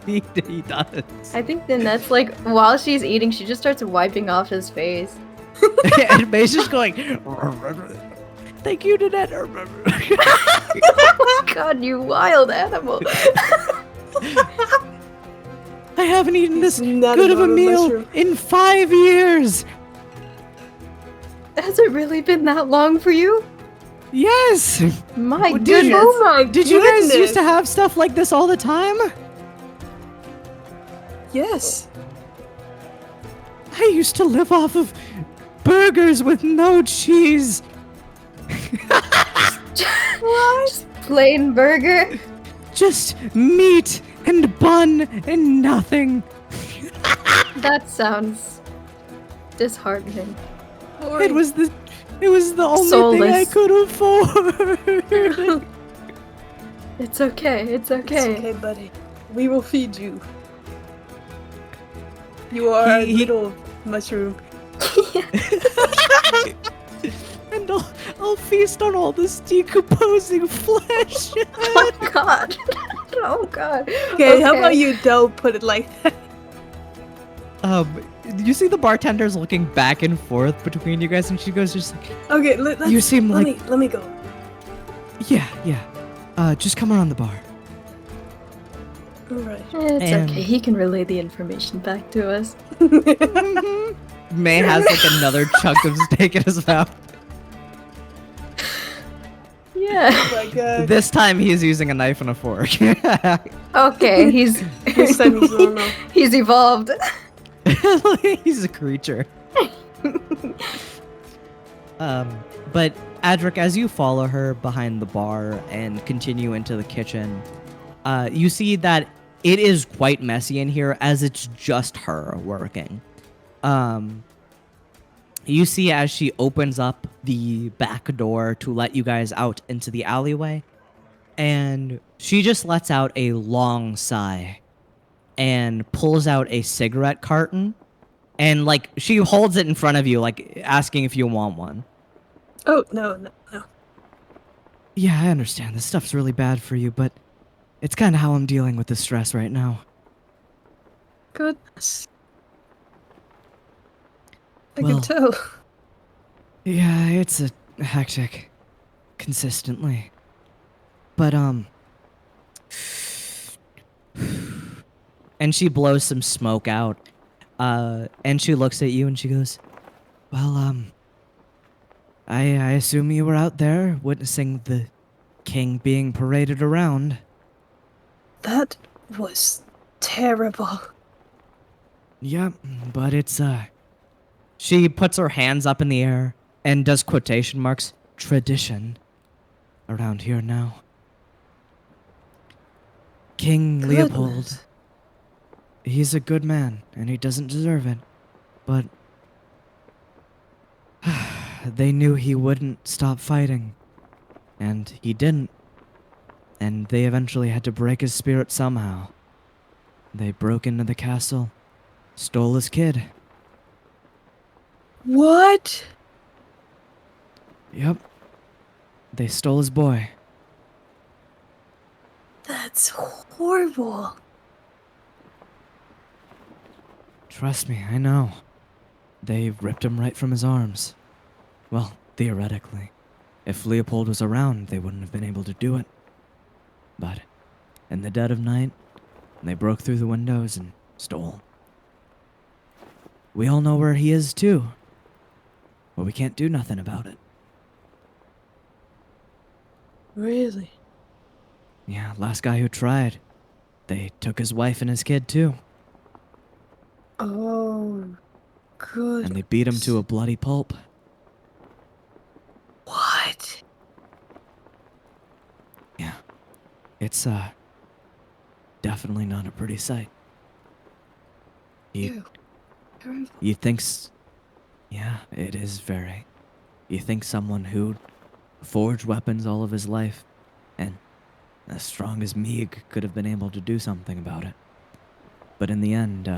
He does. I think Nanette's like, while she's eating, she just starts wiping off his face. And May's just going, thank you, Nanette. Oh God, you wild animal. I haven't eaten this Not good of a about a meal mushroom. in 5 years. Has it really been that long for you? Yes. My Did goodness. you- Oh my Did you guys goodness. used to have stuff like this all the time? Yes. I used to live off of burgers with no cheese. Just plain burger. Just meat and bun and nothing. That sounds disheartening. It was the only thing I Soulless. could afford. It's okay. It's okay. It's okay, buddy. We will feed you. You are a He- little mushroom. And I'll feast on all this decomposing flesh. Oh God. Oh God. Okay, how about you don't put it like that? You see the bartenders looking back and forth between you guys, and she goes just like, Okay, let's, You seem let like- me go. yeah. Just come around the bar. Alright. It's And- okay. He can relay the information back to us. May has like another chunk of steak in his mouth. Yeah. Oh my god. This time he's using a knife and a fork. Okay. He's This time he's normal. he's evolved. He's a creature. But Adric, as you follow her behind the bar and continue into the kitchen, you see that it is quite messy in here, as it's just her working. You see as she opens up the back door to let you guys out into the alleyway, and she just lets out a long sigh and pulls out a cigarette carton, and like she holds it in front of you, like asking if you want one. Oh, no, no, no. Yeah, I understand. This stuff's really bad for you, but it's kind of how I'm dealing with the stress right now. Goodness. I Well, can tell. Yeah, it's a hectic consistently. But and she blows some smoke out. And she looks at you and she goes, "Well, I assume you were out there witnessing the king being paraded around." That was terrible. Yep, but it's she puts her hands up in the air and does quotation marks, tradition around here now. King Leopold, Goodness. he's a good man and he doesn't deserve it, but they knew he wouldn't stop fighting, and he didn't, and they eventually had to break his spirit somehow. They broke into the castle, stole his kid. What? Yep, they stole his boy. That's horrible. Trust me, I know. They ripped him right from his arms. Well, theoretically. If Leopold was around, they wouldn't have been able to do it. But in the dead of night, they broke through the windows and stole. We all know where he is, too. But we can't do nothing about it. Really? Yeah, last guy who tried. They took his wife and his kid, too. Oh, good. And they beat him to a bloody pulp. What? Yeah. It's, definitely not a pretty sight. Ew. Terrible. You think... Yeah, it is very. You think someone who forged weapons all of his life, and as strong as Meeg could have been able to do something about it. But in the end,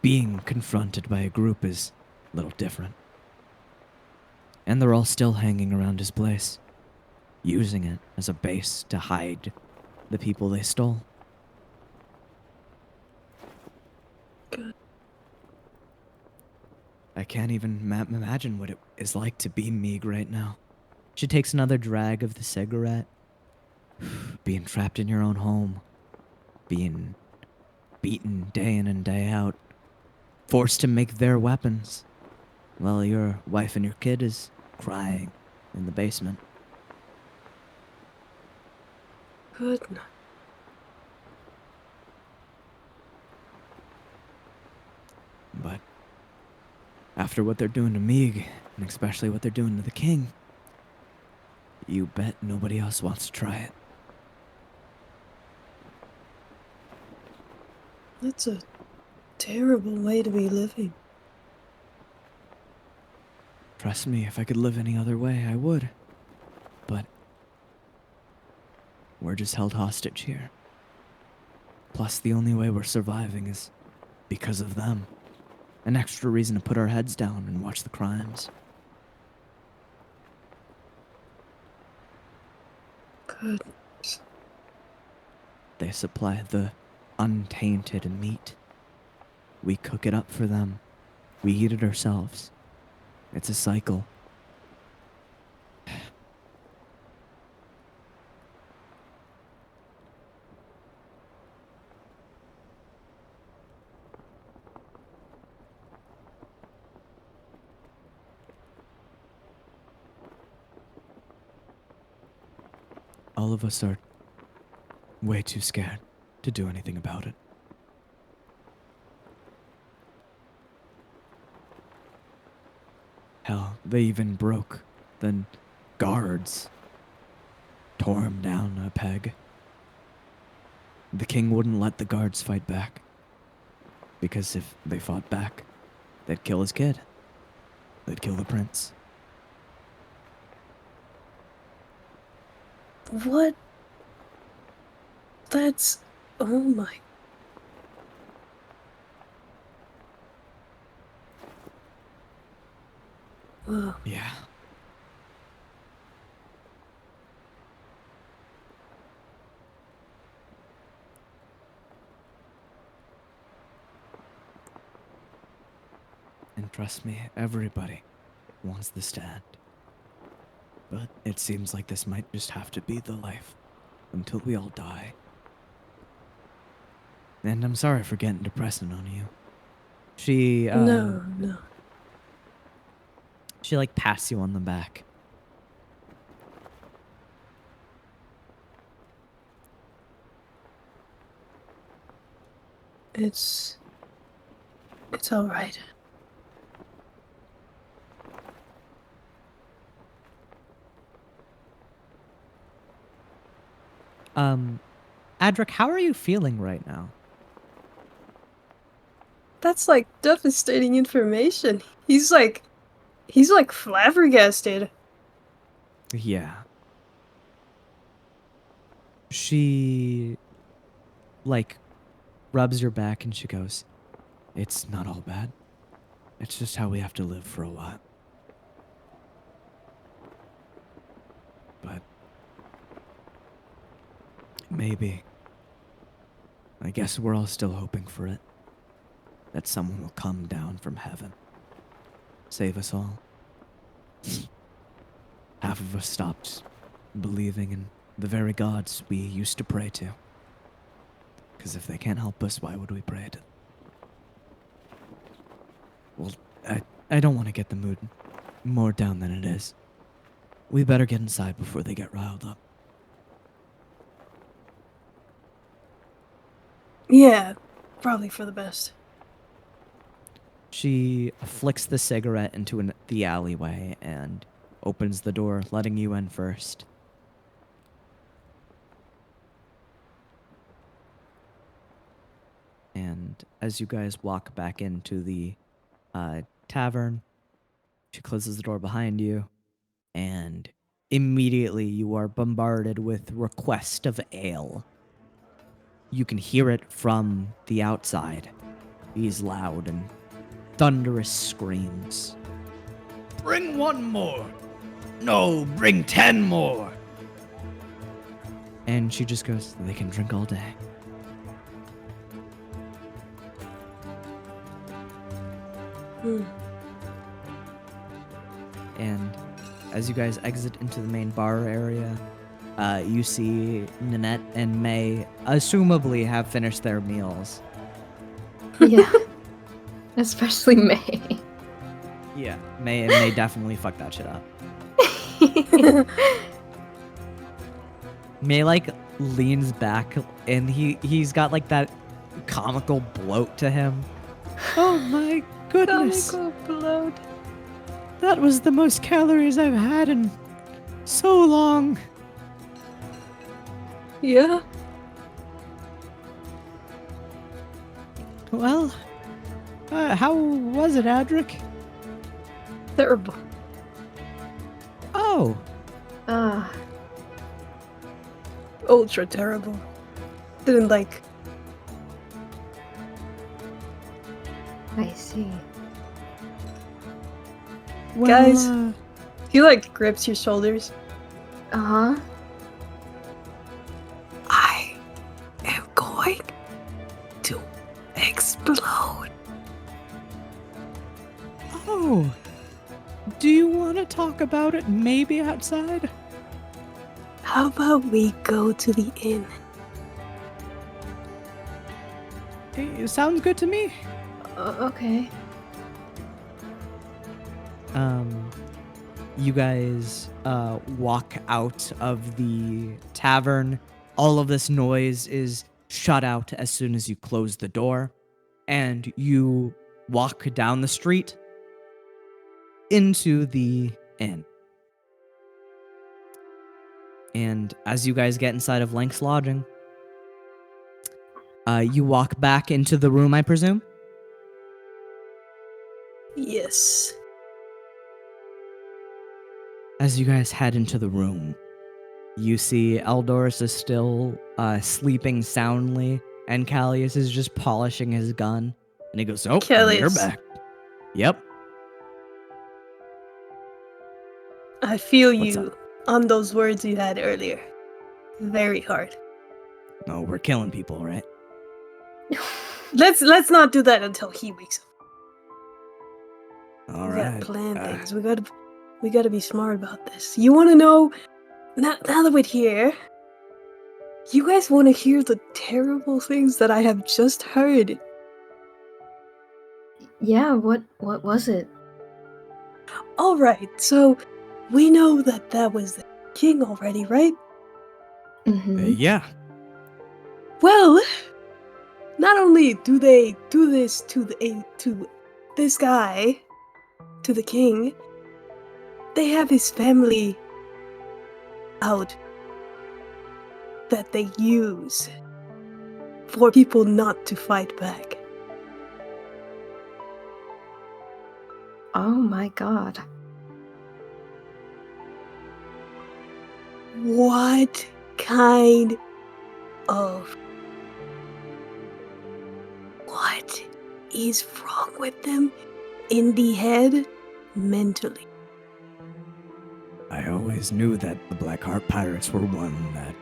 being confronted by a group is a little different. And they're all still hanging around his place, using it as a base to hide the people they stole. Good. I can't even imagine what it is like to be Meeg right now. She takes another drag of the cigarette. Being trapped in your own home. Being beaten day in and day out. Forced to make their weapons. While your wife and your kid is crying in the basement. Goodness. But after what they're doing to Meeg, and especially what they're doing to the king, you bet nobody else wants to try it. That's a terrible way to be living. Trust me, if I could live any other way, I would. But we're just held hostage here. Plus, the only way we're surviving is because of them. An extra reason to put our heads down and watch the crimes. Goodness. They supply the untainted meat. We cook it up for them. We eat it ourselves. It's a cycle. All of us are way too scared to do anything about it. Hell, they even broke the guards. Tore him down a peg. The king wouldn't let the guards fight back. Because if they fought back, they'd kill his kid. They'd kill the prince. What? That's... Oh my... Ugh. Yeah. And trust me, everybody wants the stand. But it seems like this might just have to be the life until we all die. And I'm sorry for getting depressing on you. She, No. She like pats you on the back. It's alright. Adric, how are you feeling right now? That's like devastating information. He's like flabbergasted. Yeah. She, like, rubs your back and she goes, it's not all bad. It's just how we have to live for a while. But maybe, I guess we're all still hoping for it. That someone will come down from heaven. Save us all. Half of us stopped believing in the very gods we used to pray to. Because if they can't help us, why would we pray to them? Well, I don't want to get the mood more down than it is. We better get inside before they get riled up. Yeah, probably for the best. she flicks the cigarette into the alleyway and opens the door, letting you in first. And as you guys walk back into the tavern, she closes the door behind you, and immediately you are bombarded with request of ale. You can hear it from the outside. These loud and thunderous screams. Bring one more! No, bring 10 more! And she just goes, they can drink all day. And as you guys exit into the main bar area, you see Nanette and May assumably have finished their meals. Yeah. Especially May. Yeah, May definitely fucked that shit up. May like leans back and he's got like that comical bloat to him. Oh my goodness. Comical bloat. That was the most calories I've had in so long. Yeah. Well, how was it, Adric? Terrible. Oh, Ah, Ultra terrible. Didn't like. I see. well, Guys. He like grips your shoulders. Uh-huh. I am going to explode. Oh, do you want to talk about it maybe outside? How about we go to the inn? It sounds good to me. Okay. You guys walk out of the tavern. All of this noise is shut out as soon as you close the door, and you walk down the street into the inn. And as you guys get inside of Lank's lodging, you walk back into the room, I presume? Yes. As you guys head into the room, you see Eldoris is still sleeping soundly, and Callius is just polishing his gun. And he goes, "Oh, you're Callius. back." Yep. I feel What's you on those words you had earlier. Very hard. No, we're killing people, right? Let's not do that until he wakes up. All We right. gotta plan things. We gotta be smart about this. You wanna know now that we're here, you guys wanna hear the terrible things that I have just heard? Yeah, what was it? Alright, so we know that was the king already, right? Mm-hmm. Yeah. Well, not only do they do this to this guy, to the king, they have his family out that they use for people not to fight back. Oh my god. What kind of... What is wrong with them in the head mentally? I always knew that the Blackheart Pirates were one that,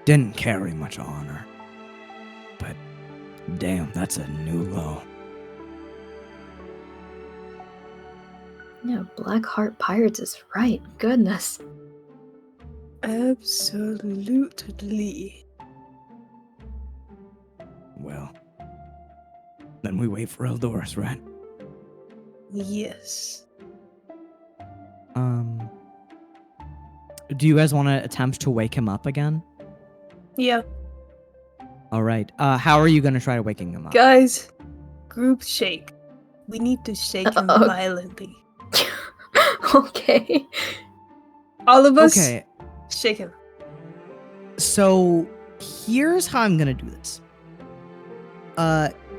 didn't carry much honor. But damn, that's a new low. Yeah, Blackheart Pirates is right. Goodness. Absolutely. Well, then we wait for Eldoris, right? Yes. Do you guys want to attempt to wake him up again? Yeah. All right. How are you going to try waking him up? Guys, group shake. We need to shake him Uh-oh. violently. Okay. All of us, Okay. shake him. So here's how I'm gonna do this.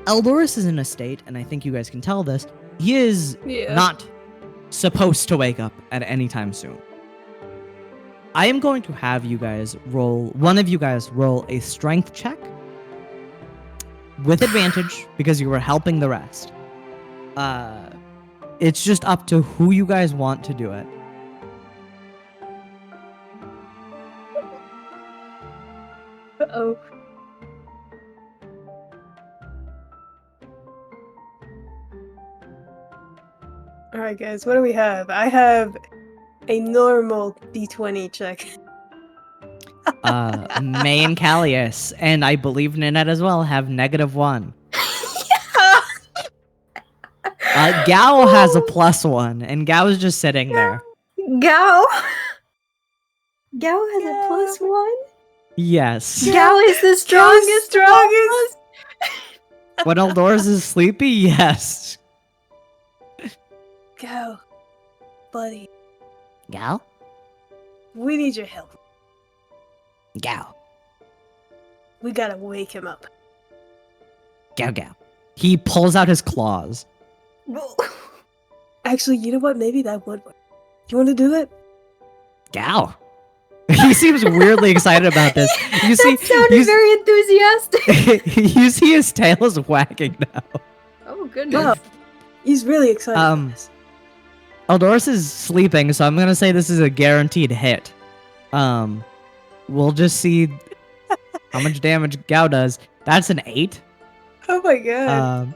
Eldoris is in a state, and I think you guys can tell this. He is Yeah. not supposed to wake up at any time soon. I am going to have one of you guys roll a strength check with advantage because you were helping the rest. It's just up to who you guys want to do it. Uh-oh. Alright guys, what do we have? I have a normal d20 check. May and Callius, and I believe Nanette as well, have -1. Gao has a +1, and Gao is just sitting there. Gao. Gao has a +1. Yes. Gao is the strongest. When Eldoris is sleepy, yes. Go. Buddy, Gao? we need your help. Gao. We gotta wake him up. Gao Gao. He pulls out his claws. Actually, you know what? Maybe that would work. Do you want to do that? Gao. He seems weirdly excited about this. You see, That sounded very enthusiastic. you see his tail is wagging now. Oh goodness. Wow. He's really excited about this. Eldoris is sleeping, so I'm gonna say this is a guaranteed hit. We'll just see how much damage Gao does. That's an 8. Oh my god.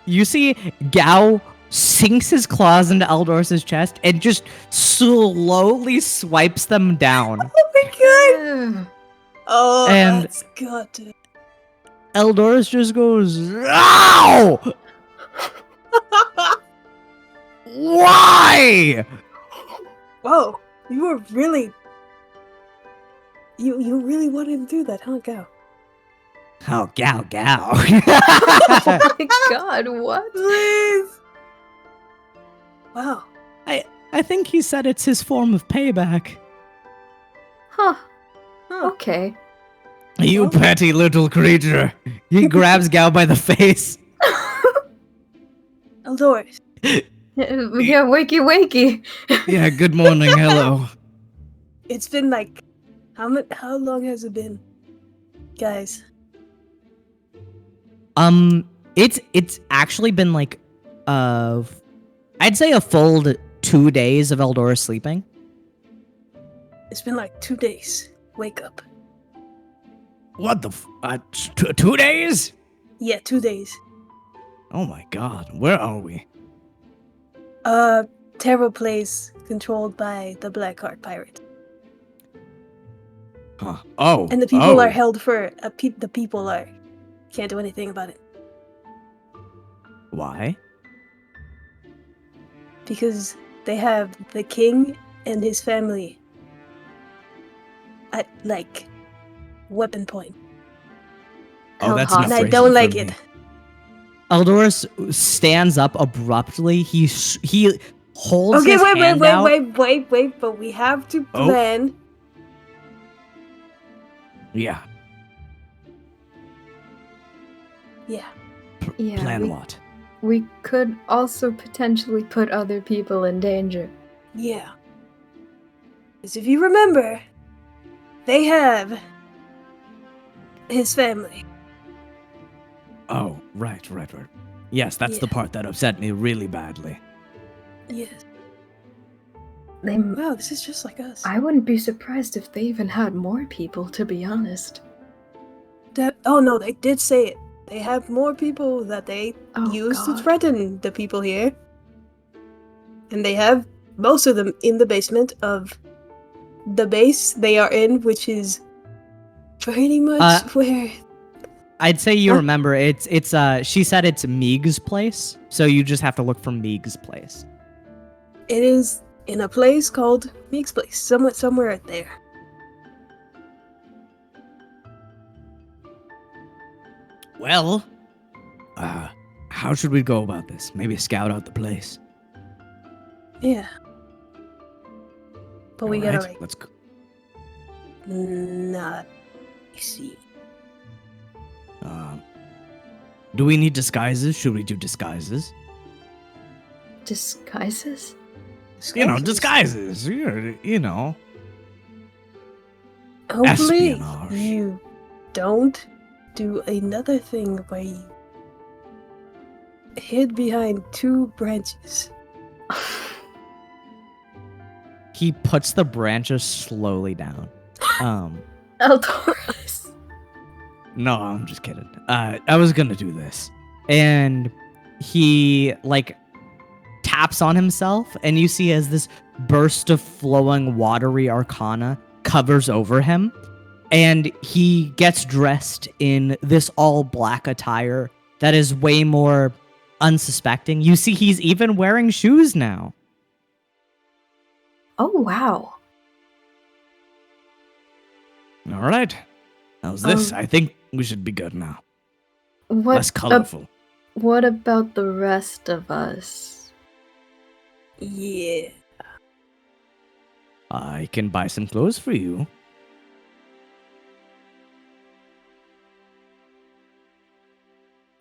You see Gao sinks his claws into Eldoris's chest and just slowly swipes them down. Oh my god. Ugh. Oh, And- that's got to. Eldoris just goes, "Ow! Why?" Whoa, you were really... You really wanted to do that, huh, Go? Oh, Gao Gao. Oh my god, what? Please! Wow. I think he said it's his form of payback. Huh. Huh. Okay. You petty little creature. He grabs Gao by the face. Eldorus. Yeah, wakey wakey. Yeah, good morning, hello. It's been like how long has it been? Guys. It's actually been like, I'd say a full 2 days of Eldora sleeping. It's been like 2 days. Wake up. What the 2 days? Yeah, 2 days. Oh my god, where are we? Terror place controlled by the Blackheart pirate. Huh. Oh. And the people oh. are held for the people are can't do anything about it. Why? Because they have the king and his family at like weapon point. Oh, that's Hell enough And I reason don't for like me. it. Eldorus stands up abruptly. He holds Okay, his hand out. wait, but we have to Oh. plan. Yeah. Yeah. Yeah, Plan what? we could also potentially put other people in danger. Yeah. Because if you remember, they have his family. Oh, right. Yes, that's the Yeah. part that upset me really badly. Yes. They, Wow, this is just like us. I wouldn't be surprised if they even had more people, to be honest. Oh no, they did say it. They have more people that they Oh, use to God. threaten the people here. And they have most of them in the basement of the base they are in, which is pretty much where I'd say you Huh? remember it's she said it's Meeg's place, so you just have to look for Meeg's place. it is, in a place called Meek's Place. Somewhere there. Well, how should we go about this? Maybe scout out the place. Yeah. But we gotta Alright, like let's go. not see. Do we need disguises? Should we do disguises? Disguises? Disguises. You know. Hopefully Espionage. you don't do another thing where you hid behind 2 branches. He puts the branches slowly down. Eldorus. No, I'm just kidding. I was gonna do this. And he like taps on himself, and you see as this burst of flowing watery arcana covers over him, and he gets dressed in this all black attire that is way more unsuspecting. You see he's even wearing shoes now. Oh, wow. All right. How's this? I think we should be good now. What Less colorful. What about the rest of us? Yeah. I can buy some clothes for you.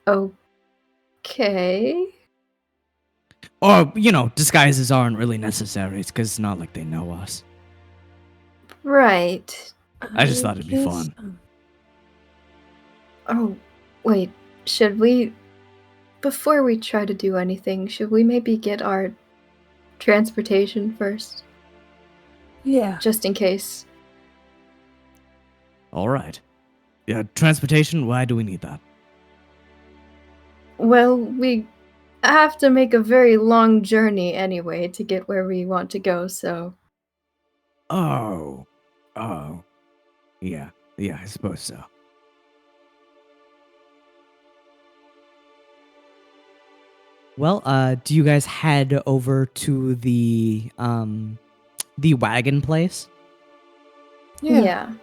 Okay. Or, disguises aren't really necessary. It's because it's not like they know us. Right. I just thought it'd be guess- fun. Oh, wait. Should we... Before we try to do anything, should we maybe get our transportation first? Yeah. Just in case. All right. Yeah, transportation, why do we need that? Well, we have to make a very long journey anyway to get where we want to go, so... Oh. Yeah, I suppose so. Well, do you guys head over to the wagon place? Yeah.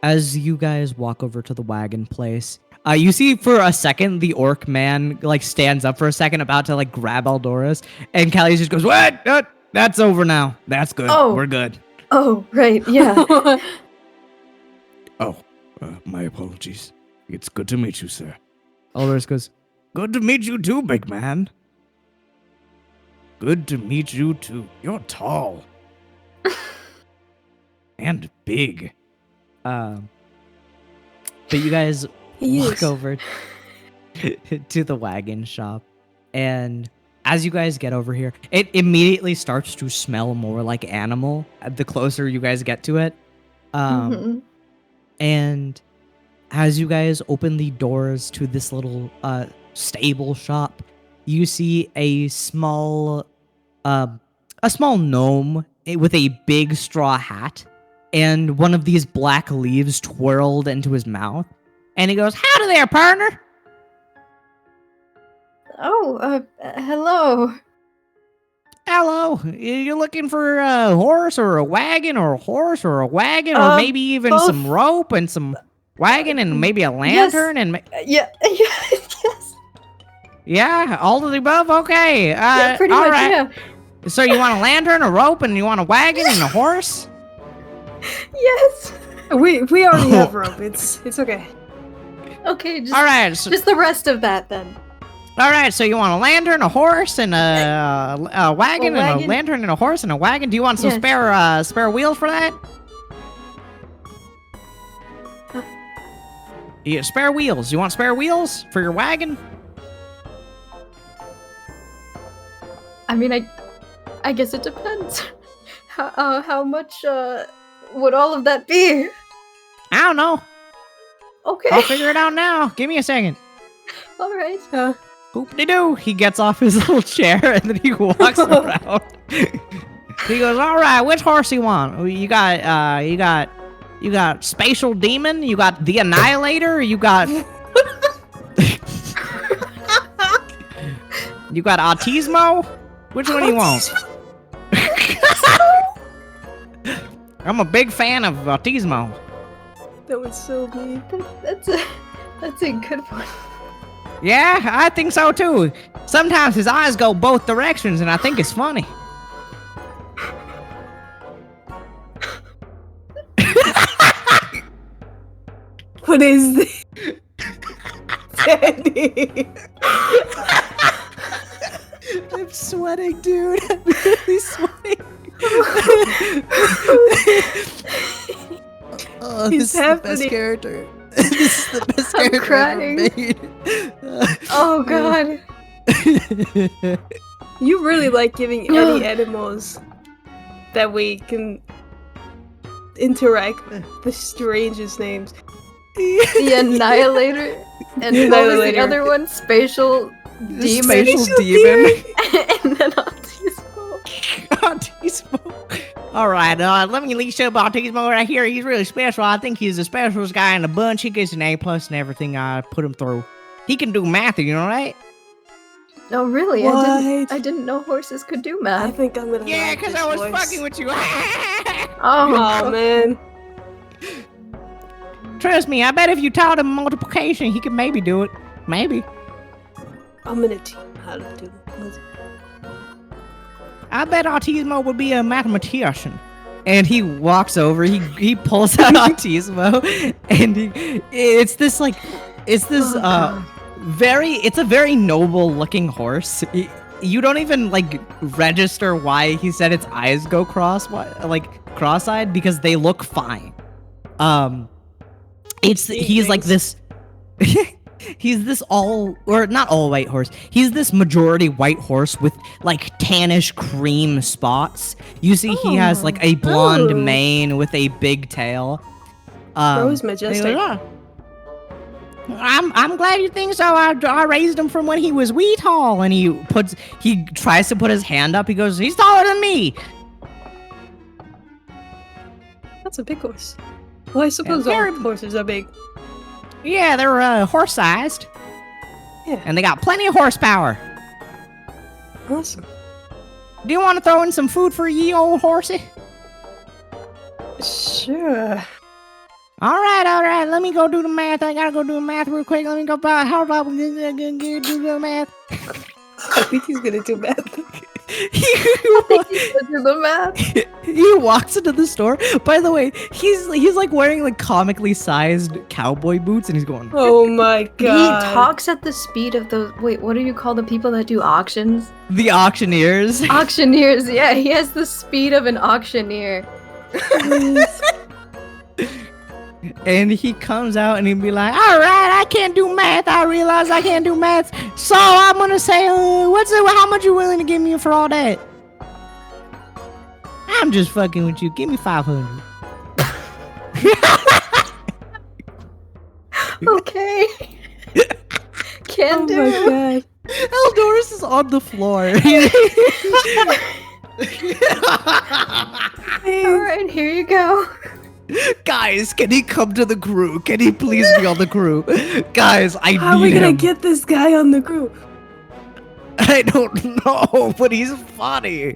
As you guys walk over to the wagon place, you see for a second the orc man like stands up for a second, about to like grab Eldorus, and Callie just goes, "What? That's over now. That's good. Oh. We're good." Oh, right, yeah. Oh, my apologies. It's good to meet you, sir. Eldorus goes, Good to meet you too, big man. Good to meet you too. You're tall. And big. But you guys He walk is. over to the wagon shop, and as you guys get over here, it immediately starts to smell more like animal the closer you guys get to it. Mhm. And as you guys open the doors to this little stable shop, you see a small gnome with a big straw hat and one of these black leaves twirled into his mouth. And he goes, "Howdy there, partner." Oh, hello. "Hello. You looking for a horse or a wagon or a horse or a wagon or maybe even both. some rope and some wagon and maybe a lantern and Yeah, yes. yeah, all of the above. Okay. Yeah, pretty all much, right. yeah. So you want a lantern, a rope, and you want a wagon and a horse? Yes. We already have rope. It's okay. Okay, just, All right. So, just the rest of that then. all right. So you want a lantern, a horse, and a wagon, and a wagon. lantern, and a horse, and a wagon. Do you want some Yes. spare wheels for that? Yeah, spare wheels. You want spare wheels for your wagon? I mean, I guess it depends. How much would all of that be? I don't know. Okay. I'll figure it out now. Give me a second. All right. Hoop-de-doo. He gets off his little chair and then he walks around. He goes, "All right, which horse you want? You got Spatial Demon, you got the Annihilator, you got you got Autismo? Which one do you want?" I'm a big fan of Autismo. That was so mean. That's a good one. Yeah, I think so too. Sometimes his eyes go both directions and I think it's funny. What is this? Teddy. I'm sweating, dude. I'm really sweating. Oh, He's this is the best happening. character. This is the best I'm character crying. ever made. Oh god. You really like giving any animals that we can interact with the strangest names. The Annihilator. And The what was the Annihilator. other one? Spatial Demon. Spatial Demon. And then Autismo. Autismo. All right, let me leash up Autismo right here. He's really special. I think he's the specialist guy in the bunch. He gets an A+ and everything I put him through. He can do math, you know, right? Oh really? What? I didn't know horses could do I math. think I'm gonna. Yeah, like because this I was voice. fucking with you. Oh man. Trust me, I bet if you taught him multiplication, he could maybe do it. Maybe. I'm gonna teach him how to do it. I bet Autismo would be a mathematician. And he walks over, he pulls out Autismo, and it's a very noble looking horse. You don't even like register why he said its eyes go cross-eyed because they look fine. He's like this he's this not all white horse. He's this majority white horse with like tannish cream spots. You see he has like a blonde Ooh. mane with a big tail. Bro's majestic. he goes, "Ah, I'm glad you think so. I raised him from when he was wee tall." And he tries to put his hand up. He goes, "He's taller than me." That's a big horse. Well, I suppose Yeah, all very- horses are big. Yeah, they're horse-sized. Yeah. And they got plenty of horsepower. Awesome. Do you want to throw in some food for ye old horsey? Sure. All right. Let me go do the math. I gotta go do the math real quick. Let me go by. How about we do the math? I think he's gonna do math. I think he's gonna do the math. He walks into the store. By the way, he's like wearing like comically sized cowboy boots, and he's going. Oh my He god. talks at the speed of those. Wait, what do you call the people that do auctions? The auctioneers. Auctioneers. Yeah, he has the speed of an auctioneer. And he comes out and he'd be like, "All right, I can't do math. I realize I can't do math. So I'm gonna say, how much you willing to give me for all that? I'm just fucking with you. Give me 500." Okay. Can Oh do. my god. Eldoris is on the floor. All right, here you go. Guys, can he come to the crew? Can he please be on the crew? Guys, I How are we need gonna him. get this guy on the group? I don't know, but he's funny.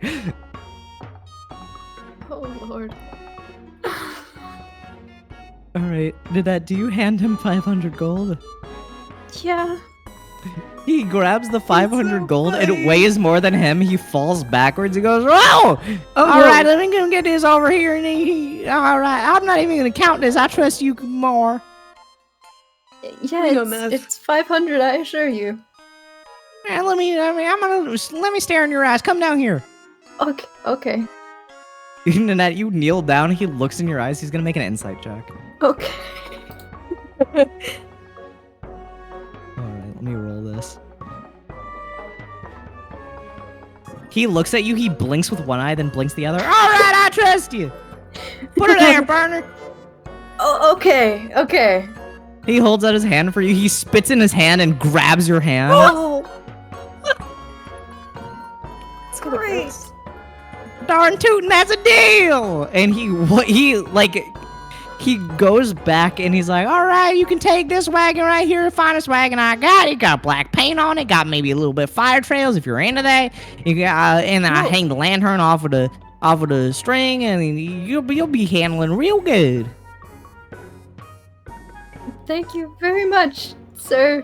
Oh lord. All right, do you hand him 500 gold? Yeah. He grabs the 500 so gold and it funny. weighs more than him. He falls backwards. He goes, "Oh, all no. right, let me go get this over here." And all right, I'm not even gonna count this. I trust you more. Yeah, know math. it's 500, I assure you. And let me stare in your eyes. Come down here. Okay, okay, Nanette, you kneel down. He looks in your eyes. He's gonna make an insight check. okay. All right, let me roll this. He looks at you. He blinks with one eye, then blinks the other. All right, I trust you. Put her there, burner. Oh, okay, okay. He holds out his hand for you. He spits in his hand and grabs your hand. Oh, It's gonna great. burst. Darn tootin', that's a deal. And he goes back and he's like, "All right, you can take this wagon right here, the finest wagon I got. It got black paint on it, got maybe a little bit of fire trails if you're into that. You got, and I Whoa. hang the lantern off of the string, and you'll be handling real good." Thank you very much, sir.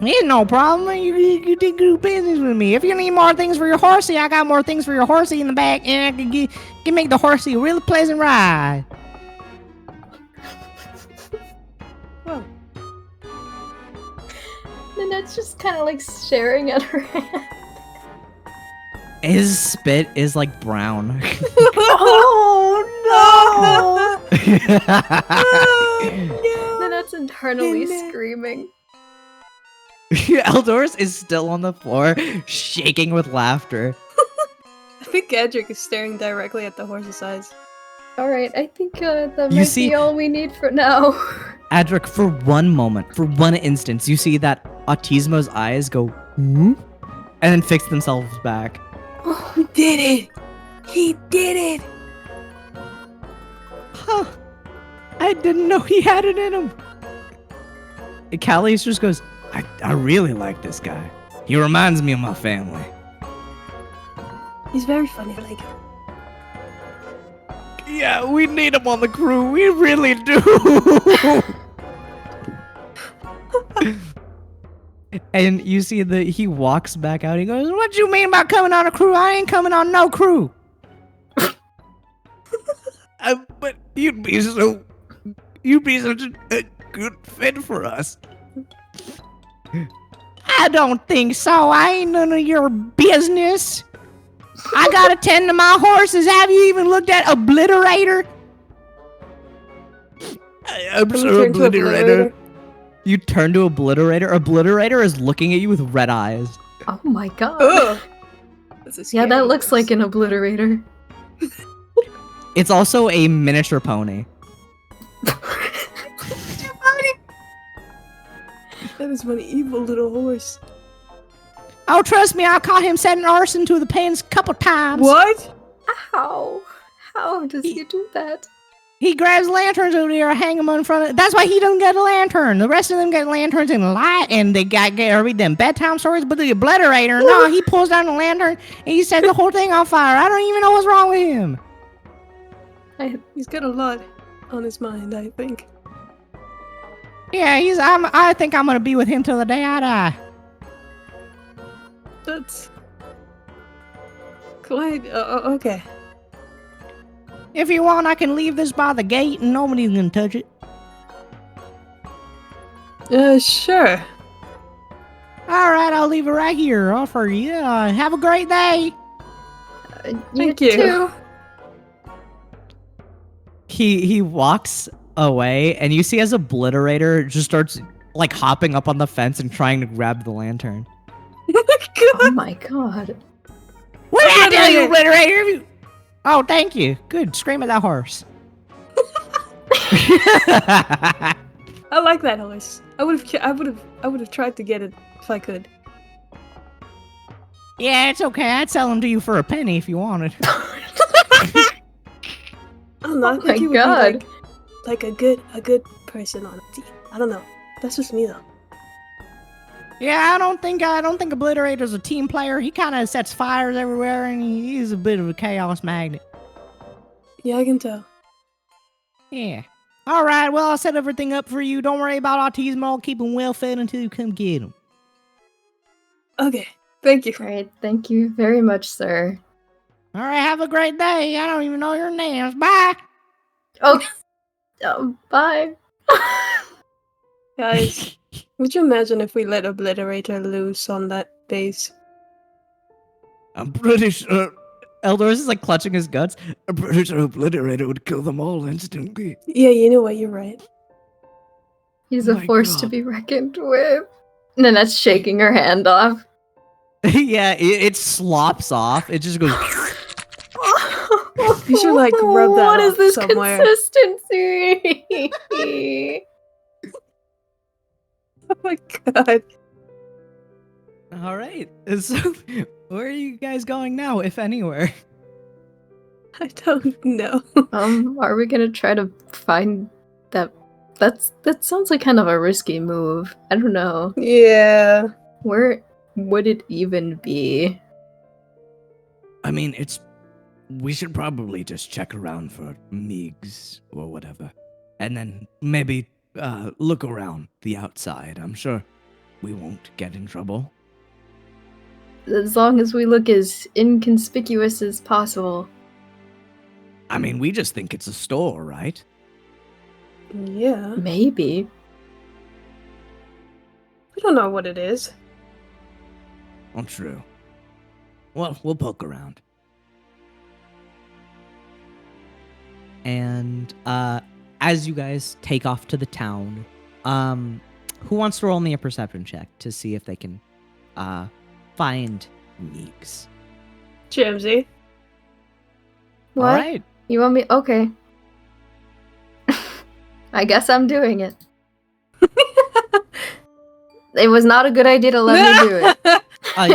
Ain't no problem. You did good business with me. If you need more things for your horsey, I got more things for your horsey in the back, and I can make the horsey a really pleasant ride. Whoa. Nanette's just kind of like staring at her hand. His spit is like brown. Oh no! Nanette's internally Nanette. screaming. Eldoris is still on the floor, shaking with laughter. I think Gadrick is staring directly at the horse's eyes. All right, I think that You might see- be all we need for now. Adric, for one moment, for one instance, you see that Autismo's eyes go, "Hmm?" and then fix themselves back. He did it! He did it! Huh. I didn't know he had it in him. And Callius just goes, I really like this guy. He reminds me of my family. He's very funny, I like him. Yeah, we need him on the crew. We really do. And you see that he walks back out. He goes, "What you mean about coming on a crew? I ain't coming on no crew." But you'd be such a good fit for us. I don't think so. I ain't none of your business. I gotta tend to my horses. Have you even looked at Obliterator? I'm Can we sure turn to Obliterator. You turn to Obliterator. Obliterator is looking at you with red eyes. Oh my god. Ugh. That's a Yeah, scary that looks horse. like an obliterator. It's also a miniature pony. That is one evil little horse. Oh, trust me, I caught him setting arson to the pens a couple times. What? How? How does he do that? He grabs lanterns over there, hang them in front of. That's why he doesn't get a lantern. The rest of them get lanterns and light, and they got read them bedtime stories. But the Obliterator, no, he pulls down the lantern and he set the whole thing on fire. I don't even know what's wrong with him. He's got a lot on his mind, I think. Yeah, I think I'm gonna be with him till the day I die. That's Quite. Okay. If you want, I can leave this by the gate and nobody's gonna touch it. Sure. Alright, I'll leave it right here. All for you. Have a great day. Thank you. Too. He walks away, and you see as Obliterator just starts like hopping up on the fence and trying to grab the lantern. Oh my god. What did I tell you, Obliterator? Oh, thank you. Good. Scream at that horse. I like that horse. I would have tried to get it if I could. Yeah, it's okay. I'd sell him to you for a penny if you wanted. I don't know. I Oh think my he would God. be like a good person on a team. I don't know. That's just me though. Yeah, I don't think Obliterator's a team player. He kind of sets fires everywhere, and he's a bit of a chaos magnet. Yeah, I can tell. Yeah. All right. Well, I'll set everything up for you. Don't worry about autism. I'll keep him well fed until you come get him. Okay. Thank you. Alright, thank you very much, sir. All right. Have a great day. I don't even know your names. Bye. Oh, bye. Guys, would you imagine if we let Obliterator loose on that base? I'm pretty sure Eldor is like clutching his guts. I'm pretty sure Obliterator would kill them all instantly. Yeah, you know what? You're right. He's a My force to God. be reckoned with. Nanette's shaking her hand off. Yeah, it slops off. It just goes. You should, like, rub that What is off this somewhere. consistency? Oh my god. All right. So, where are you guys going now, if anywhere? I don't know. Are we gonna try to find that? That sounds like kind of a risky move. I don't know. Yeah. Where would it even be? I mean, we should probably just check around for Meigs or whatever. And then maybe look around the outside. I'm sure we won't get in trouble. As long as we look as inconspicuous as possible. I mean, we just think it's a store, right? Yeah. Maybe. We don't know what it is. Well, true. Well, we'll poke around. And as you guys take off to the town, who wants to roll me a perception check to see if they can find Meigs? Jamesy. What? All right. You want me? Okay. I guess I'm doing it. It was not a good idea to let me do it.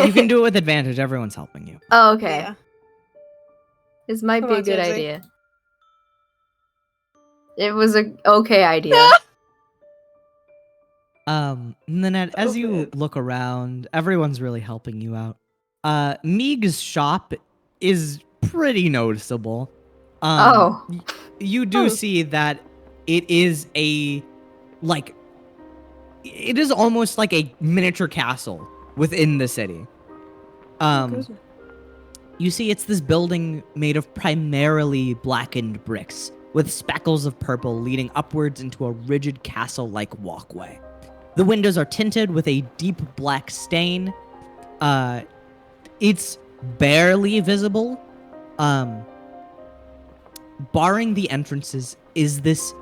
You can do it with advantage. Everyone's helping you. Oh, okay. Yeah. This might Come be on, a good Jamesy. idea. It was a okay idea. And then as you man. look around, everyone's really helping you out. Meig's shop is pretty noticeable. Oh. You do Hmm. see that it is it is almost like a miniature castle within the city. You see it's this building made of primarily blackened bricks with speckles of purple leading upwards into a rigid castle-like walkway. The windows are tinted with a deep black stain. It's barely visible. Barring the entrances is this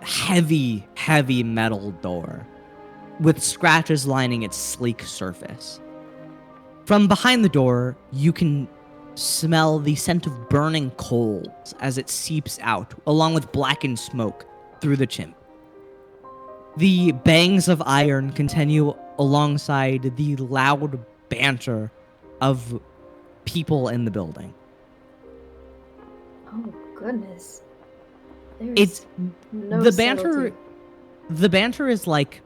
heavy metal door with scratches lining its sleek surface. From behind the door, you can smell the scent of burning coals as it seeps out, along with blackened smoke through the chimney. The bangs of iron continue alongside the loud banter of people in the building. Oh goodness. There's It's no the banter. subtlety. The banter is like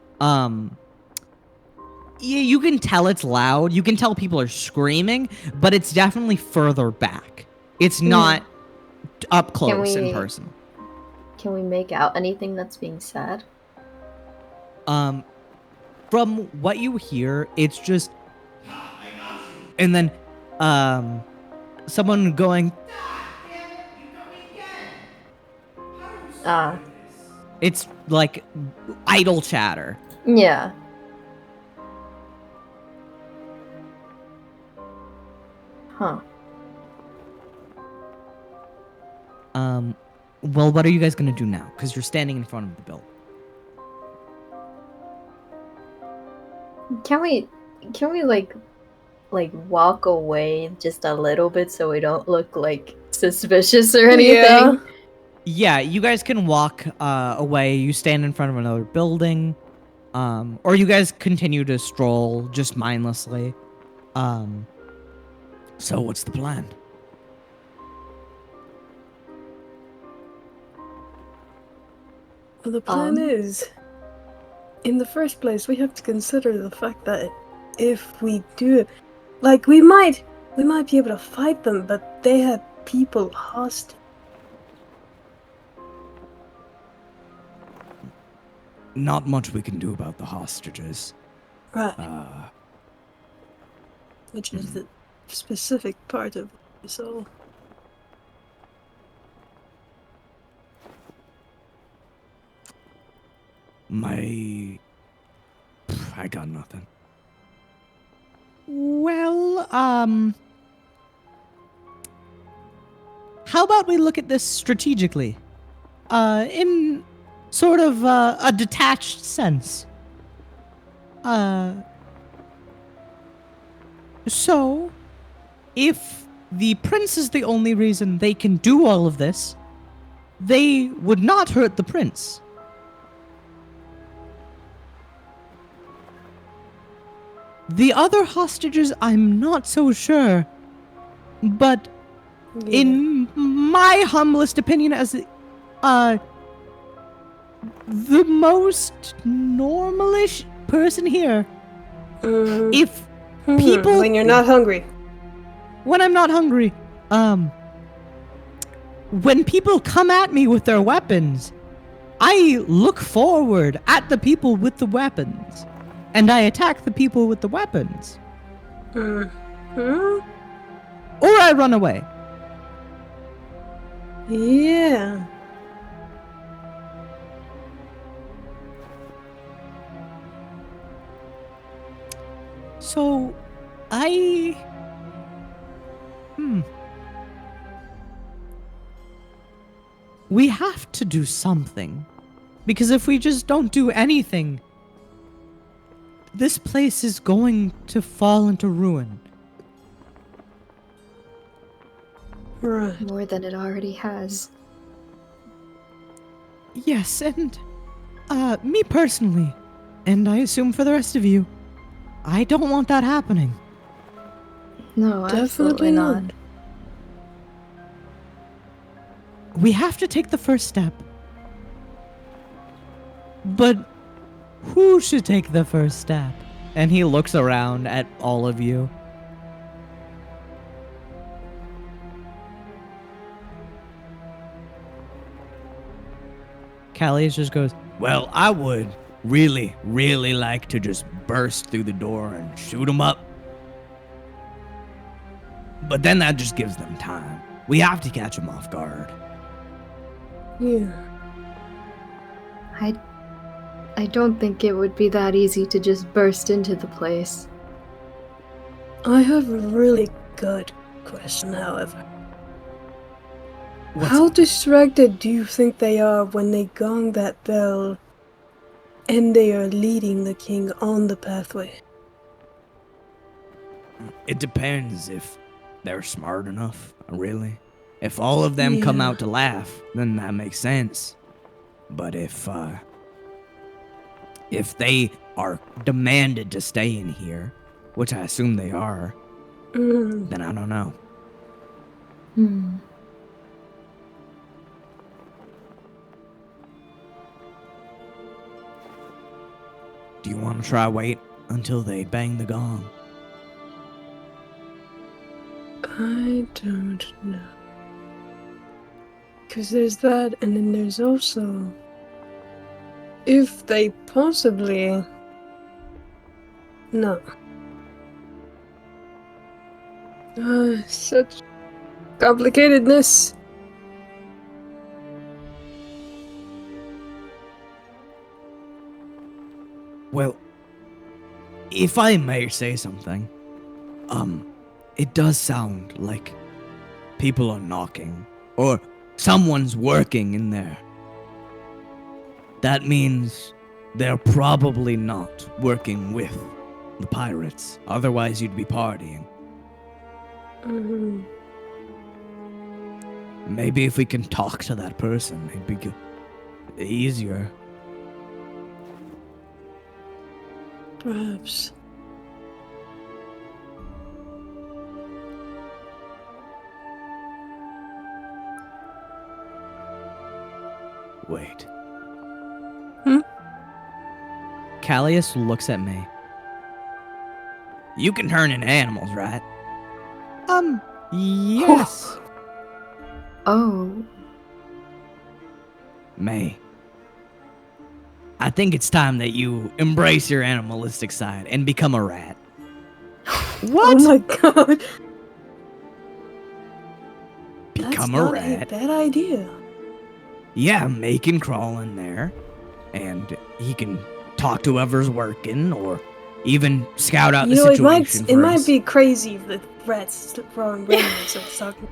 you can tell it's loud. You can tell people are screaming, but it's definitely further back. It's not up close and we- personal. Can we make out anything that's being said? From what you hear, it's just, and then someone going, Ah, it's like idle chatter. yeah. Huh. Well, what are you guys gonna do now? Because you're standing in front of the building. Can we like walk away just a little bit so we don't look like suspicious or anything? Yeah. Yeah, you guys can walk away. You stand in front of another building, or you guys continue to stroll just mindlessly. So what's the plan? Well, the plan Um. is, in the first place, we have to consider the fact that if we do, like, we might be able to fight them, but they have people hostage. Not much we can do about the hostages. Right. Uh, Which is the specific part of it, so. I got nothing. Well, how about we look at this strategically? In sort of a detached sense. So, if the prince is the only reason they can do all of this, they would not hurt the prince. The other hostages, I'm not so sure. But in my humblest opinion, as the most normalish person here, if people When you're not hungry. when I'm not hungry, when people come at me with their weapons, I look forward at the people with the weapons, and I attack the people with the weapons, or I run away. Yeah. So, we have to do something. Because if we just don't do anything, this place is going to fall into ruin. Right. More than it already has. Yes, and, me personally, and I assume for the rest of you, I don't want that happening. No, Definitely absolutely not. not. We have to take the first step. But who should take the first step? And he looks around at all of you. Callius just goes, Well, I would really, really like to just burst through the door and shoot them up. But then that just gives them time. We have to catch them off guard. Yeah. I don't think it would be that easy to just burst into the place. I have a really good question, however. What's How distracted do you think they are when they gong that bell and they are leading the king on the pathway? It depends if they're smart enough, really. If all of them come Yeah. out to laugh, then that makes sense. But if they are demanded to stay in here, which I assume they are, then I don't know. Do you want to try wait until they bang the gong? I don't know. Because there's that, and then there's also... If they possibly... No. Such complicatedness. Well, if I may say something, it does sound like people are knocking, or someone's working in there. That means they're probably not working with the pirates, otherwise you'd be partying. Mhm. Maybe if we can talk to that person, it'd be easier. Perhaps. Wait. Hmm? Callius looks at me. You can turn into animals, right? Yes. Oh, May. I think it's time that you embrace your animalistic side and become a rat. Oh my god. That's Become a not rat. a bad idea. Yeah, May can crawl in there, and he can talk to whoever's working, or even scout out You the know, situation it for might us. be crazy if the rats throwing rainbows at talking.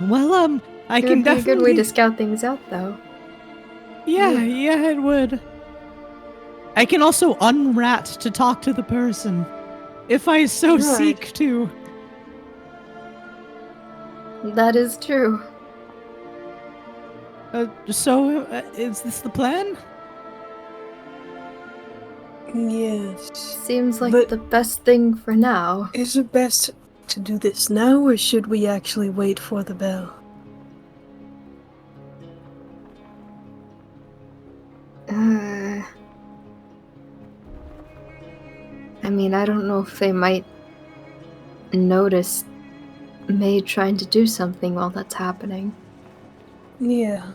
Well, I it can would be a good way definitely. to scout things out, though. Yeah, it would. I can also unrat to talk to the person, if I so Right. seek to. That is true. So, is this the plan? Yes. Seems like But the best thing for now. is it best to do this now, or should we actually wait for the bell? I mean, I don't know if they might notice May trying to do something while that's happening. Yeah.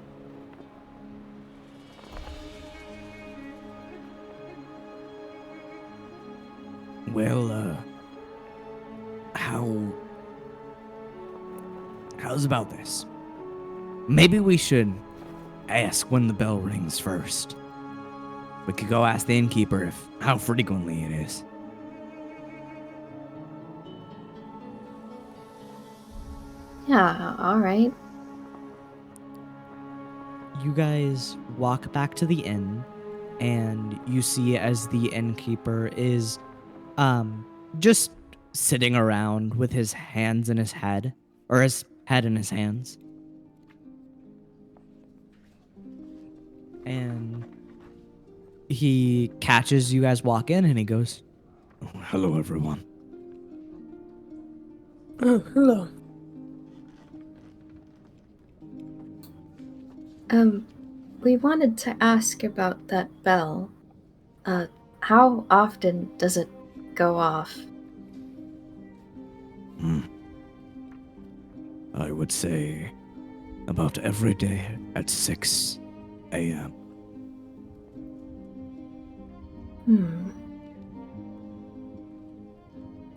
Well, how's about this? Maybe we should ask when the bell rings first. We could go ask the innkeeper how frequently it is. Yeah, alright. You guys walk back to the inn, and you see as the innkeeper is just sitting around with his hands in his head, or his head in his hands. And he catches you guys walk in, and he goes, Oh, hello, everyone. Oh, hello. We wanted to ask about that bell. How often does it go off? I would say about every day at 6 a.m.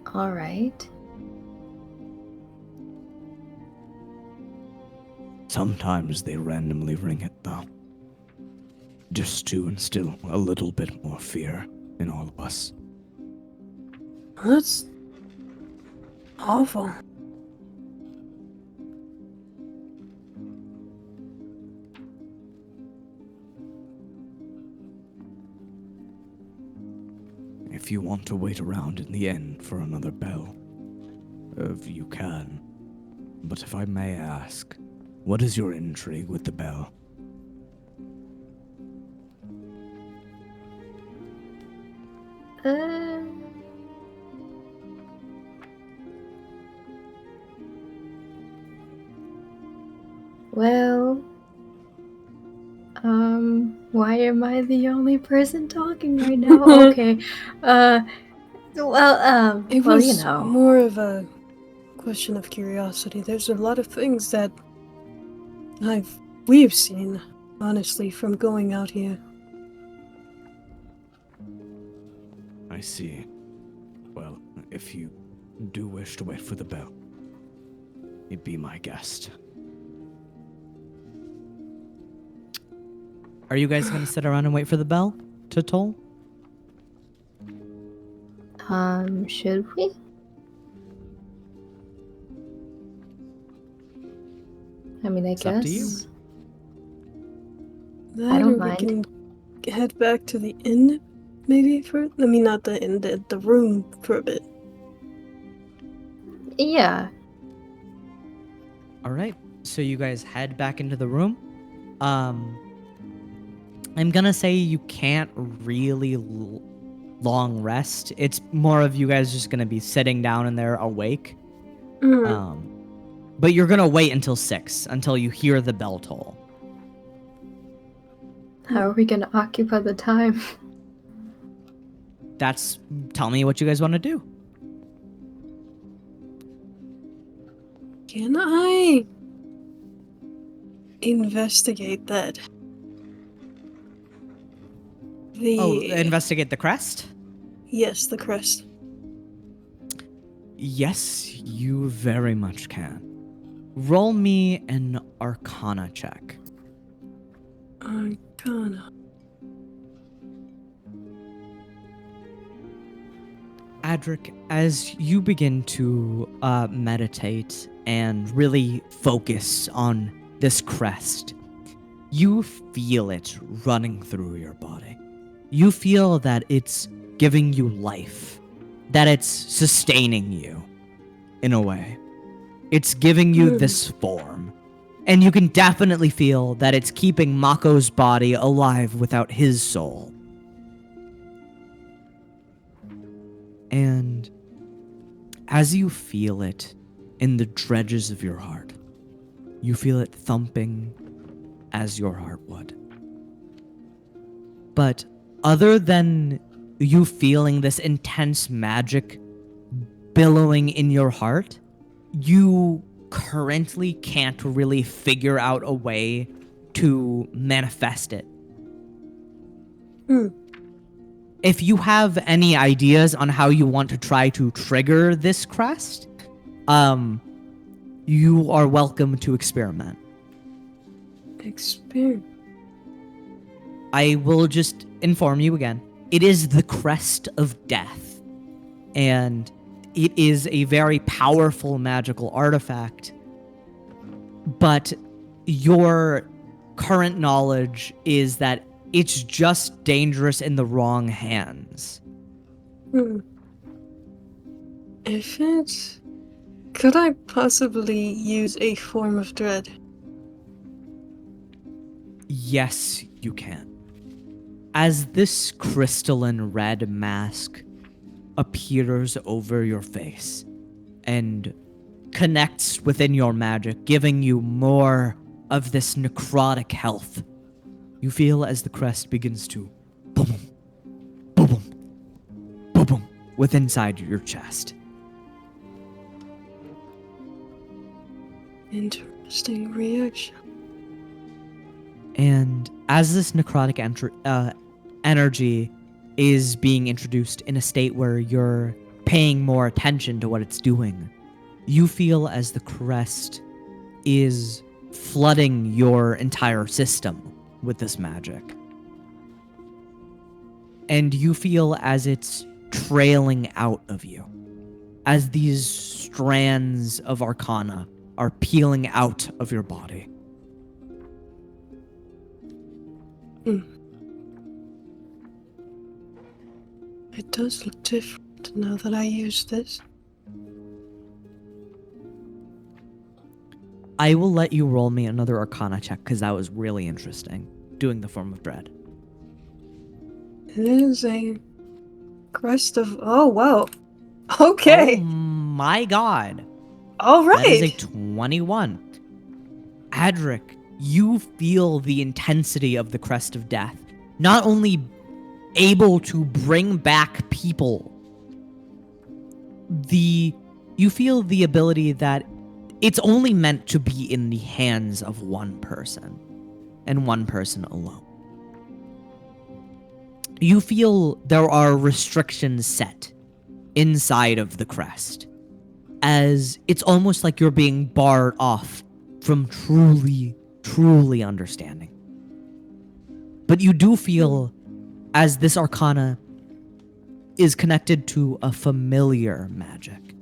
Alright. Sometimes they randomly ring it, though. Just to instill a little bit more fear in all of us. That's awful. If you want to wait around in the inn for another bell, you can. But if I may ask, what is your intrigue with the bell? Well, why am I the only person talking right now? Okay, It well, was you know. more of a question of curiosity. There's a lot of things that we've seen, honestly, from going out here. I see. Well, if you do wish to wait for the bell, you'd be my guest. Are you guys gonna sit around and wait for the bell to toll? Should we? I mean, I It's up to you. guess. That don't or mind. we can head back to the inn, maybe for. I mean, not the inn, the room for a bit. Yeah. All right. So you guys head back into the room. I'm gonna say you can't really long rest. It's more of you guys just gonna be sitting down in there awake. Mm. But you're gonna wait until 6 until you hear the bell toll. How are we gonna occupy the time? Tell me what you guys want to do. Can I investigate that? Investigate the crest? Yes, the crest. Yes, you very much can. Roll me an Arcana check. Arcana. Adric, as you begin to meditate and really focus on this crest, you feel it running through your body. You feel that it's giving you life, that it's sustaining you in a way. It's giving you this form. And you can definitely feel that it's keeping Mako's body alive without his soul. And as you feel it in the dredges of your heart, you feel it thumping as your heart would. But other than you feeling this intense magic billowing in your heart, you currently can't really figure out a way to manifest it. If you have any ideas on how you want to try to trigger this crest, you are welcome to experiment. I will just inform you again. It is the crest of death, and it is a very powerful magical artifact, but your current knowledge is that it's just dangerous in the wrong hands. If it's... Could I possibly use a form of dread? Yes, you can. As this crystalline red mask appears over your face and connects within your magic, giving you more of this necrotic health, you feel as the crest begins to boom, boom, boom, boom, boom, with inside your chest. Interesting reaction. And as this necrotic energy is being introduced in a state where you're paying more attention to what it's doing, you feel as the crest is flooding your entire system with this magic. And you feel as it's trailing out of you, as these strands of arcana are peeling out of your body. It does look different now that I use this. I will let you roll me another Arcana check because that was really interesting, doing the form of dread. It is a crest of... Oh, wow. Okay. Oh my god. All right. That is a 21. Adric, you feel the intensity of the crest of death. Not only able to bring back people, you feel the ability that it's only meant to be in the hands of one person, and one person alone. You feel there are restrictions set inside of the crest, as it's almost like you're being barred off from truly understanding. But you do feel, as this arcana is connected to a familiar magic,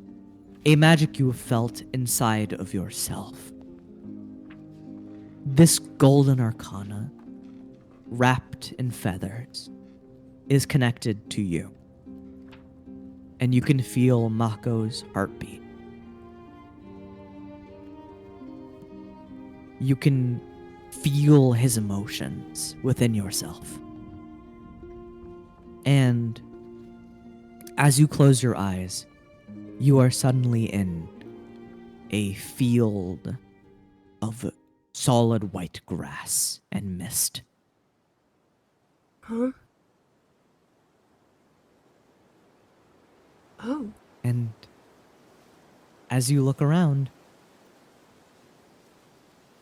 a magic you have felt inside of yourself. This golden arcana, wrapped in feathers, is connected to you. And you can feel Mako's heartbeat. You can feel his emotions within yourself. And as you close your eyes, you are suddenly in a field of solid white grass and mist. Huh? Oh. And as you look around,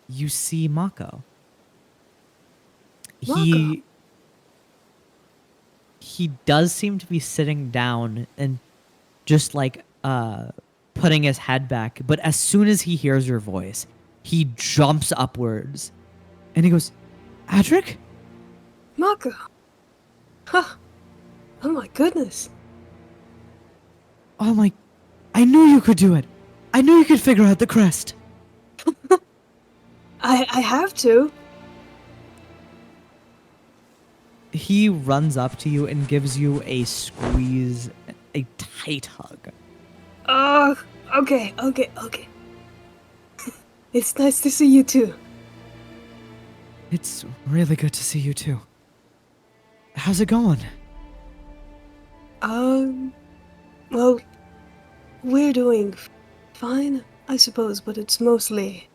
you see Mako. He does seem to be sitting down and just like putting his head back, but as soon as he hears your voice, he jumps upwards and he goes, "Adric?" Mako! Huh. Oh my goodness. Oh my, I knew you could do it. I knew you could figure out the crest. I have to. He runs up to you and gives you a squeeze, a tight hug. Okay. It's nice to see you too. It's really good to see you too. How's it going? Well, we're doing fine, I suppose, but it's mostly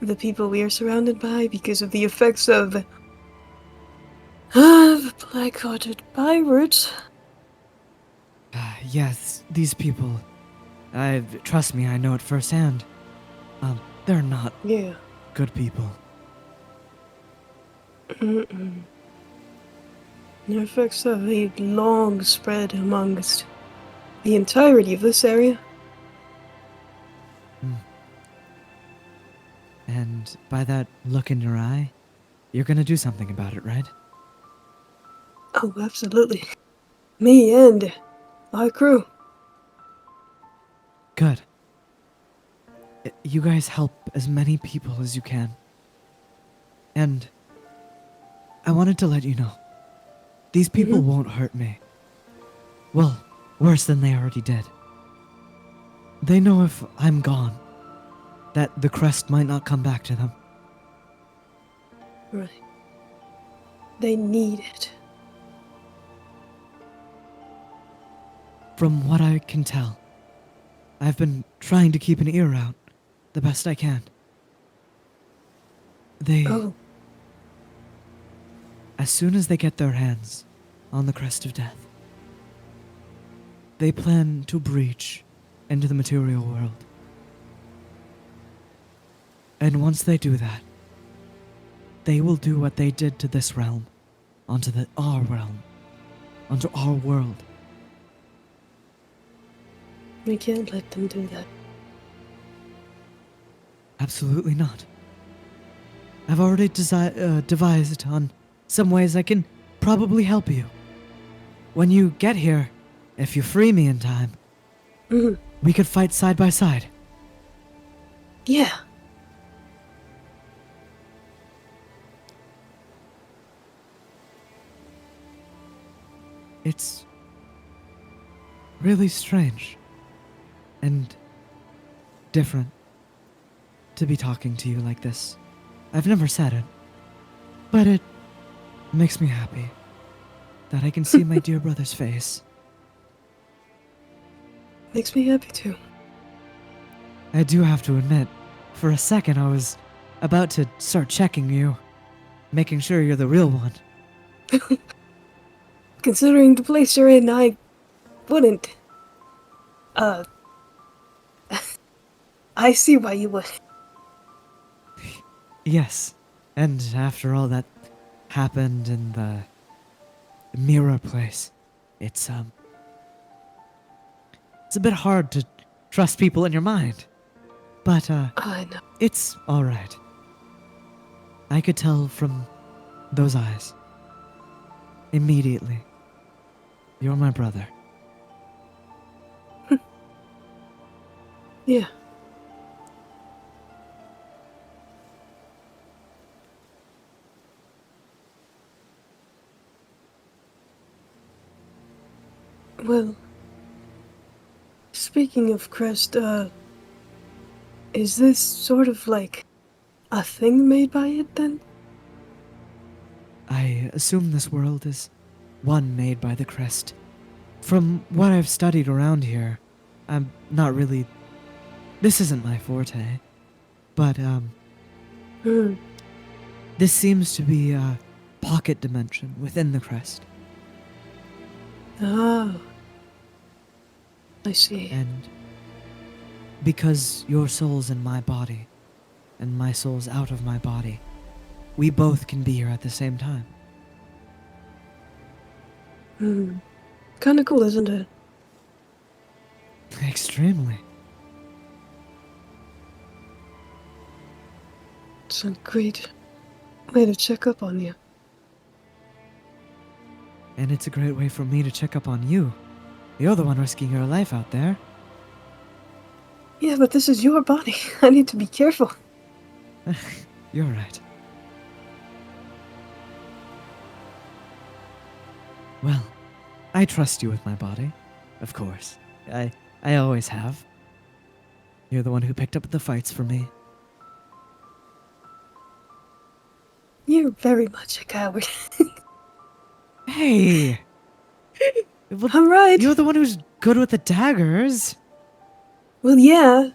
the people we are surrounded by because of the effects of black-hearted pirates. Yes, these people. Trust me, I know it firsthand. They're not Yeah. good people. Mm-mm. The effects have a long spread amongst the entirety of this area. And by that look in your eye, you're gonna do something about it, right? Oh, absolutely. Me and our crew. Good. You guys help as many people as you can. And I wanted to let you know, these people won't hurt me. Well, worse than they already did. They know if I'm gone, that the crest might not come back to them. Right. They need it. From what I can tell, I've been trying to keep an ear out the best I can. Oh, As soon as they get their hands on the crest of death, they plan to breach into the material world. And once they do that, they will do what they did to this realm, onto our realm, onto our world. we can't let them do that. Absolutely not. I've already devised on some ways I can probably help you. When you get here, if you free me in time, we could fight side by side. Yeah. It's really strange and different to be talking to you like this. I've never said it, but it makes me happy that I can see my dear brother's face. Makes me happy too. I do have to admit, for a second I was about to start checking you, making sure you're the real one. Considering the place you're in, I wouldn't. I see why you would. Yes, and after all that happened in the mirror place, it's It's a bit hard to trust people in your mind. But, I know. it's alright. I could tell from those eyes. Immediately. You're my brother. Yeah. Well, speaking of crest, is this sort of like a thing made by it then? I assume this world is one made by the crest. From what I've studied around here, I'm not really... This isn't my forte. But, Hmm. this seems to be a pocket dimension within the crest. Oh. I see. And because your soul's in my body, and my soul's out of my body, we both can be here at the same time. Hmm. Kinda cool, isn't it? Extremely. It's a great way to check up on you. And it's a great way for me to check up on you. You're the one risking your life out there. Yeah, but this is your body. I need to be careful. You're right. Well, I trust you with my body. Of course. I always have. You're the one who picked up the fights for me. You're very much a coward. Hey! Well, I'm right. you're the one who's good with the daggers. Well, yeah.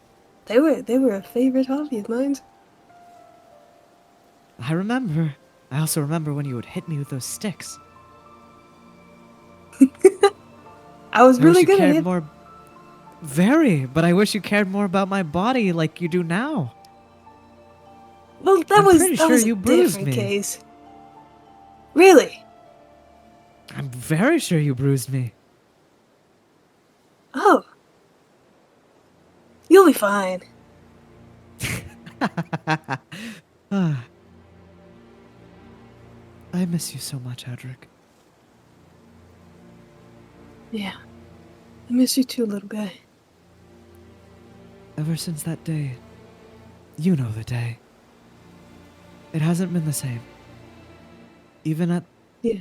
They were a favorite hobby of mine. I remember. I also remember when you would hit me with those sticks. I was I really wish you good at cared it. more. Very, but I wish you cared more about my body like you do now. Well, that I'm was pretty that sure was a you bruised different me. case. Really? I'm very sure you bruised me. Oh. You'll be fine. Ah. I miss you so much, Edric. Yeah. I miss you too, little guy. Ever since that day, you know the day. It hasn't been the same. Even at Yeah.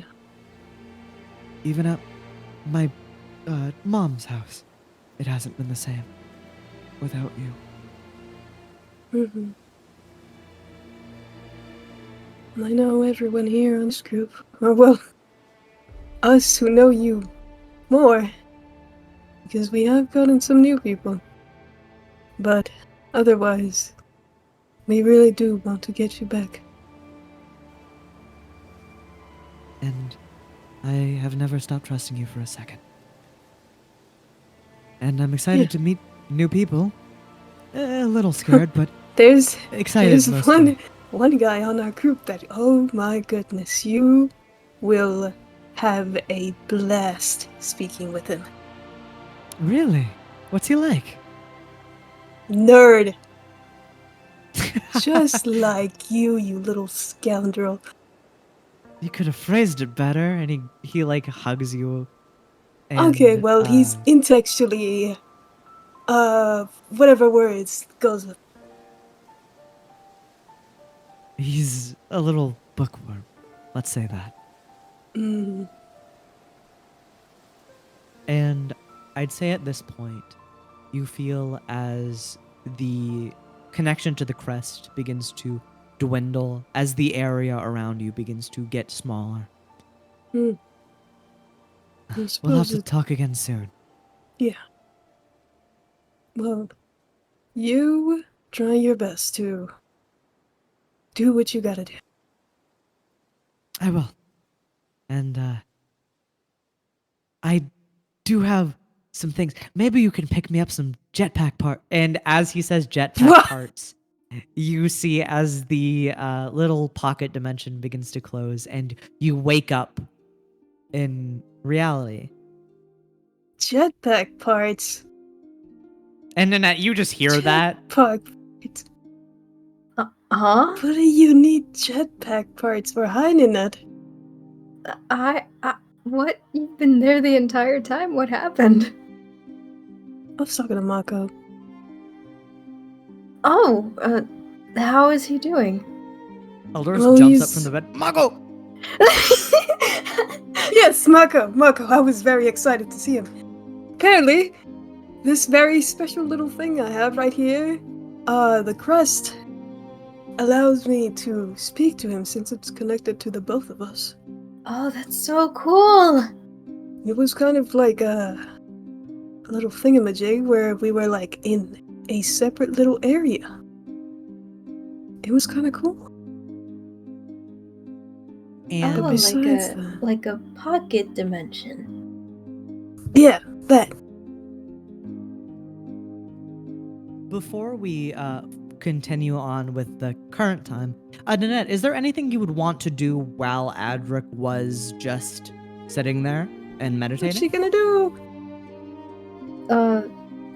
my mom's house, it hasn't been the same without you. Mm-hmm. I know everyone here on this group, or well, us who know you more, because we have gotten some new people. But otherwise, we really do want to get you back. And I have never stopped trusting you for a second. And I'm excited Yeah. to meet new people. A little scared, but There's excited mostly. one guy on our group that, oh my goodness, you will have a blast speaking with him. Really? What's he like? Nerd. Just like you little scoundrel. You could have phrased it better, and he like hugs you. And, Okay, well, he's intellectually, whatever words goes with. he's a little bookworm. Let's say that. Mm, And I'd say at this point, you feel as the connection to the crest begins to dwindle, as the area around you begins to get smaller. mm. I We'll have suppose to talk again soon. well, you try your best to do what you gotta do. I will. And, I do have some things. Maybe you can pick me up some jetpack part. And as he says jetpack What? parts, you see as the little pocket dimension begins to close and you wake up in reality. Jetpack parts. And Nanette, you just hear that. Jetpack parts. Huh? What do you need jetpack parts for hiding that? What? You've been there the entire time? What happened? I was talking to Mako. Oh, how is he doing? Elders Oh, jumps up he's- from the bed. Mako! Yes, Mako. I was very excited to see him. Apparently, this very special little thing I have right here, the crest, allows me to speak to him since it's connected to the both of us. Oh, that's so cool! It was kind of like a little thingamajig where we were like in a separate little area. It was kind of cool. And Oh, besides that- like a pocket dimension. Yeah, that. before we continue on with the current time, Nanette, is there anything you would want to do while Adric was just sitting there and What's meditating? she gonna do?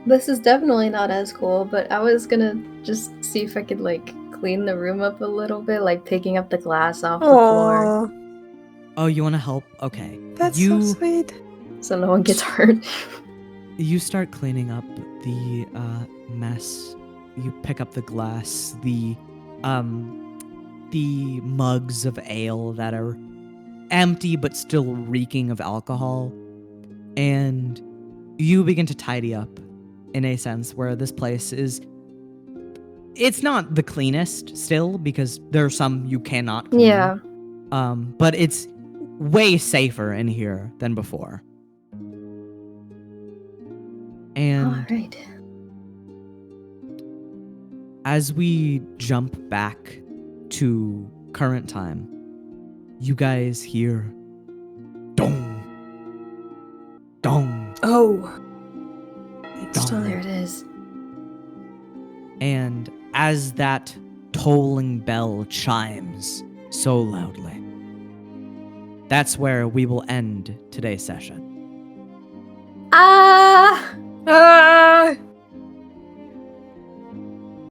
This is definitely not as cool, but I was gonna just see if I could, like, clean the room up a little bit, like picking up the glass off the floor Aww, Oh, you want to help? Okay. that's you so sweet. so no one gets hurt. you start cleaning up the mess. You pick up the glass, the mugs of ale that are empty but still reeking of alcohol, and you begin to tidy up in a sense where this place is. It's not the cleanest still because there are some you cannot clean. Yeah. But it's way safer in here than before. And Alright. as we jump back to current time, you guys hear dong, dong, Oh, it's Dong. There time. it is. and as that tolling bell chimes so loudly, that's where we will end today's session.